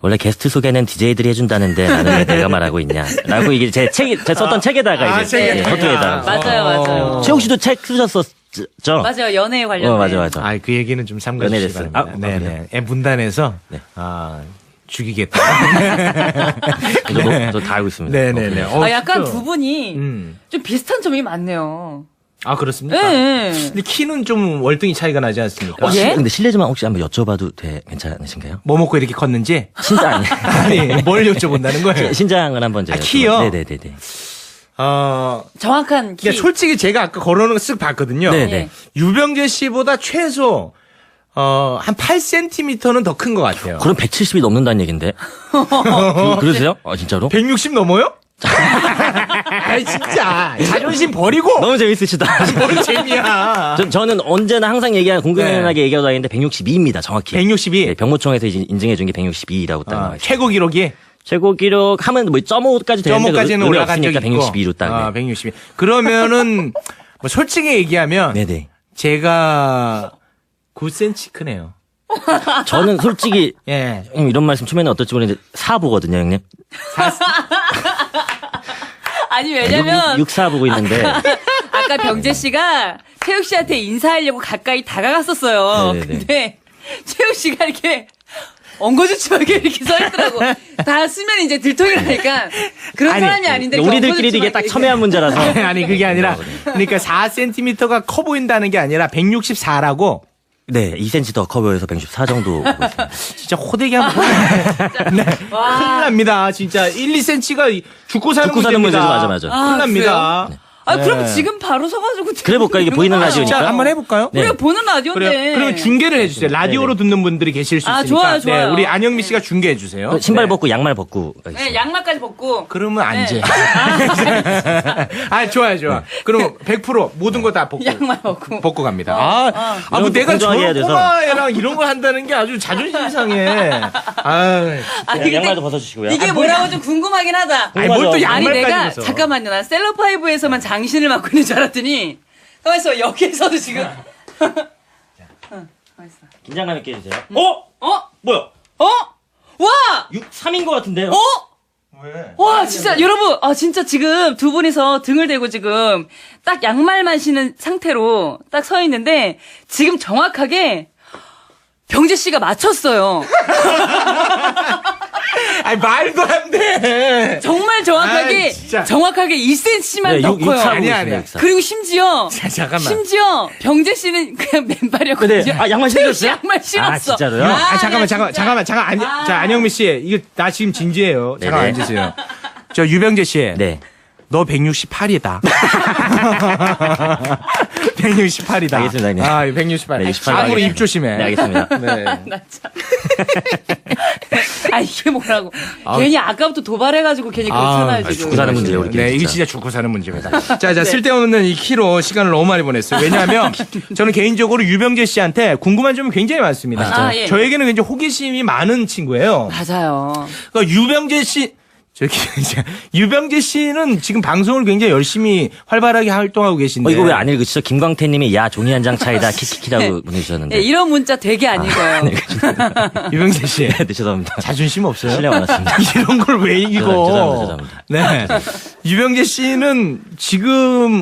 원래 게스트 소개는 DJ들이 해준다는데 나는 왜 내가 말하고 있냐. 라고 이게 제 썼던 책에다가 이제 책에다가. 서두에다가. 맞아요. 최욱 씨도 책 쓰셨었죠? 맞아요. 연애에 관련된. 맞아. 아, 그 얘기는 좀 삼가해 연애 주시기 됐어요. 바랍니다. 아, 네네. 애 문단에서 네. 죽이겠다. 저도 다 알고 있습니다. 네네네. 약간 진짜. 두 분이 음. 좀 비슷한 점이 많네요. 아, 그렇습니까? 네. 근데 키는 좀 월등히 차이가 나지 않습니까? 예? 근데 실례지만 혹시 한번 여쭤봐도 괜찮으신가요? 뭐 먹고 이렇게 컸는지? 신장 아니, 뭘 여쭤본다는 거예요? 신장을 한번 제가 키요? 네네네. 정확한 키. 그러니까 솔직히 제가 아까 걸어놓은 거 쓱 봤거든요. 네네. 네. 유병재 씨보다 최소 한 8cm는 더 큰 것 같아요. 그럼 170이 넘는다는 얘긴데. 그러세요? 아 진짜로? 160 넘어요? 아니 진짜 자존심 버리고 너무 재밌으시다. 뭘 재미야. 저는 언제나 항상 얘기하는 공공연하게 얘기하고 다니는데 162입니다. 정확히. 162. 네, 병무청에서 인증해 준 게 162라고 딱 나와 있어요. 최고 기록이 최고 기록 하면 뭐 0.5까지 되는데 점호까지는 의미 올라간 적이 없으니까 있고. 162로 딱. 네. 162. 그러면은 뭐 솔직히 얘기하면 네네. 제가 9cm 크네요. 저는 솔직히 예. 형 이런 말씀 처음에는 어떨지 모르겠는데 4보거든요, 형님. 아니 왜냐면 6, 4 보고 있는데. 아까 병재 씨가 최욱 씨한테 인사하려고 가까이 다가갔었어요. 네네네. 근데 최욱 씨가 이렇게 엉거주춤하게 이렇게 서 있더라고. 다 쓰면 이제 들통이 나니까 그런 아니, 사람이 아닌데 우리들끼리 이게 딱 첨예한 문제라서. 아니 그게 아니라 그러니까 4cm가 커 보인다는 게 아니라 164라고 네, 2cm 더 커 보여서 164 정도 보고 있습니다. 진짜 호되게 한번 네. 큰일 납니다. 진짜 1, 2cm가 죽고 사는 죽고 사는 문제입니다. 문제죠. 맞아. 큰일 납니다. 그럼 네. 지금 바로 서가지고 그래 볼까? 이게 보이는 라디오니까. 자, 한번 해볼까요? 네. 우리가 보는 라디오인데. 그래요. 그러면 중계를 해주세요. 라디오로 듣는 분들이 계실 수 있으니까. 좋아요, 좋아요. 네, 우리 안영미 씨가 중계해 주세요. 신발 네. 벗고 양말 벗고. 네, 양말까지 벗고. 그러면 안 네. 돼. 좋아요, 좋아. 그럼 100% 모든 거 다 벗고. 양말 벗고. 벗고 갑니다. 뭐 이런 거 내가 공정하게 해야 저런 돼서. 꼬마애랑 이런 걸 한다는 게 아주 자존심 상해. 아니, 근데 양말도 벗어주시고요. 이게 뭐라고 좀 궁금하긴 하다. 아니, 뭘 또 아니, 아니 양말까지 내가 벗어. 잠깐만요. 난 셀럽파이브에서만 장신을 맡고 있는 줄 알았더니 가만있어 여기에서도 지금 가만있어. 긴장감 있게 해주세요. 뭐야? 와! 3인 것 같은데요? 왜? 와 진짜 여러분 진짜 지금 두 분이서 등을 대고 지금 딱 양말만 신은 상태로 딱 서 있는데 지금 정확하게 병재 씨가 맞췄어요. 아니, 말도 안 돼. 정말 정확하게 아이, 진짜. 정확하게 2cm만 더 커요. 아니야. 그리고 심지어 잠깐만. 병재 씨는 그냥 맨발이었거든요. 네. 양말 최욱 씨 신으셨어요? 양말 신었어. 아, 진짜로요? 잠깐만. 진짜. 자, 안영미 씨. 이거 나 지금 진지해요. 잠깐 네네. 앉으세요. 저 유병재 씨. 네. 너 168이다. 168이다. 알겠습니다, 형님. 168. 네, 68 앞으로 입 알겠습니다. 조심해. 네, 알겠습니다. 네. 나 참. 이게 뭐라고. 괜히 아까부터 도발해가지고 괜히 그렇잖아요, 지금. 죽고 사는 문제예요, 우리끼리. 네, 이게 진짜 죽고 사는 문제입니다. 자, 쓸데없는 이 키로 시간을 너무 많이 보냈어요. 왜냐하면 저는 개인적으로 유병재 씨한테 궁금한 점이 굉장히 많습니다. 예. 저에게는 굉장히 호기심이 많은 친구예요. 맞아요. 그러니까 유병재 씨는 지금 방송을 굉장히 열심히 활발하게 활동하고 계신데. 이거 왜 안 읽으시죠? 김광태님이 야 종이 한 장 차이다 키키키라고 보내주셨는데. 네, 이런 문자 되게 안 읽어요. 유병재 씨. 네, 죄송합니다. 자존심 없어요? 실례 많았습니다. 이런 걸 왜 읽어? 죄송합니다. 네. 유병재 씨는 지금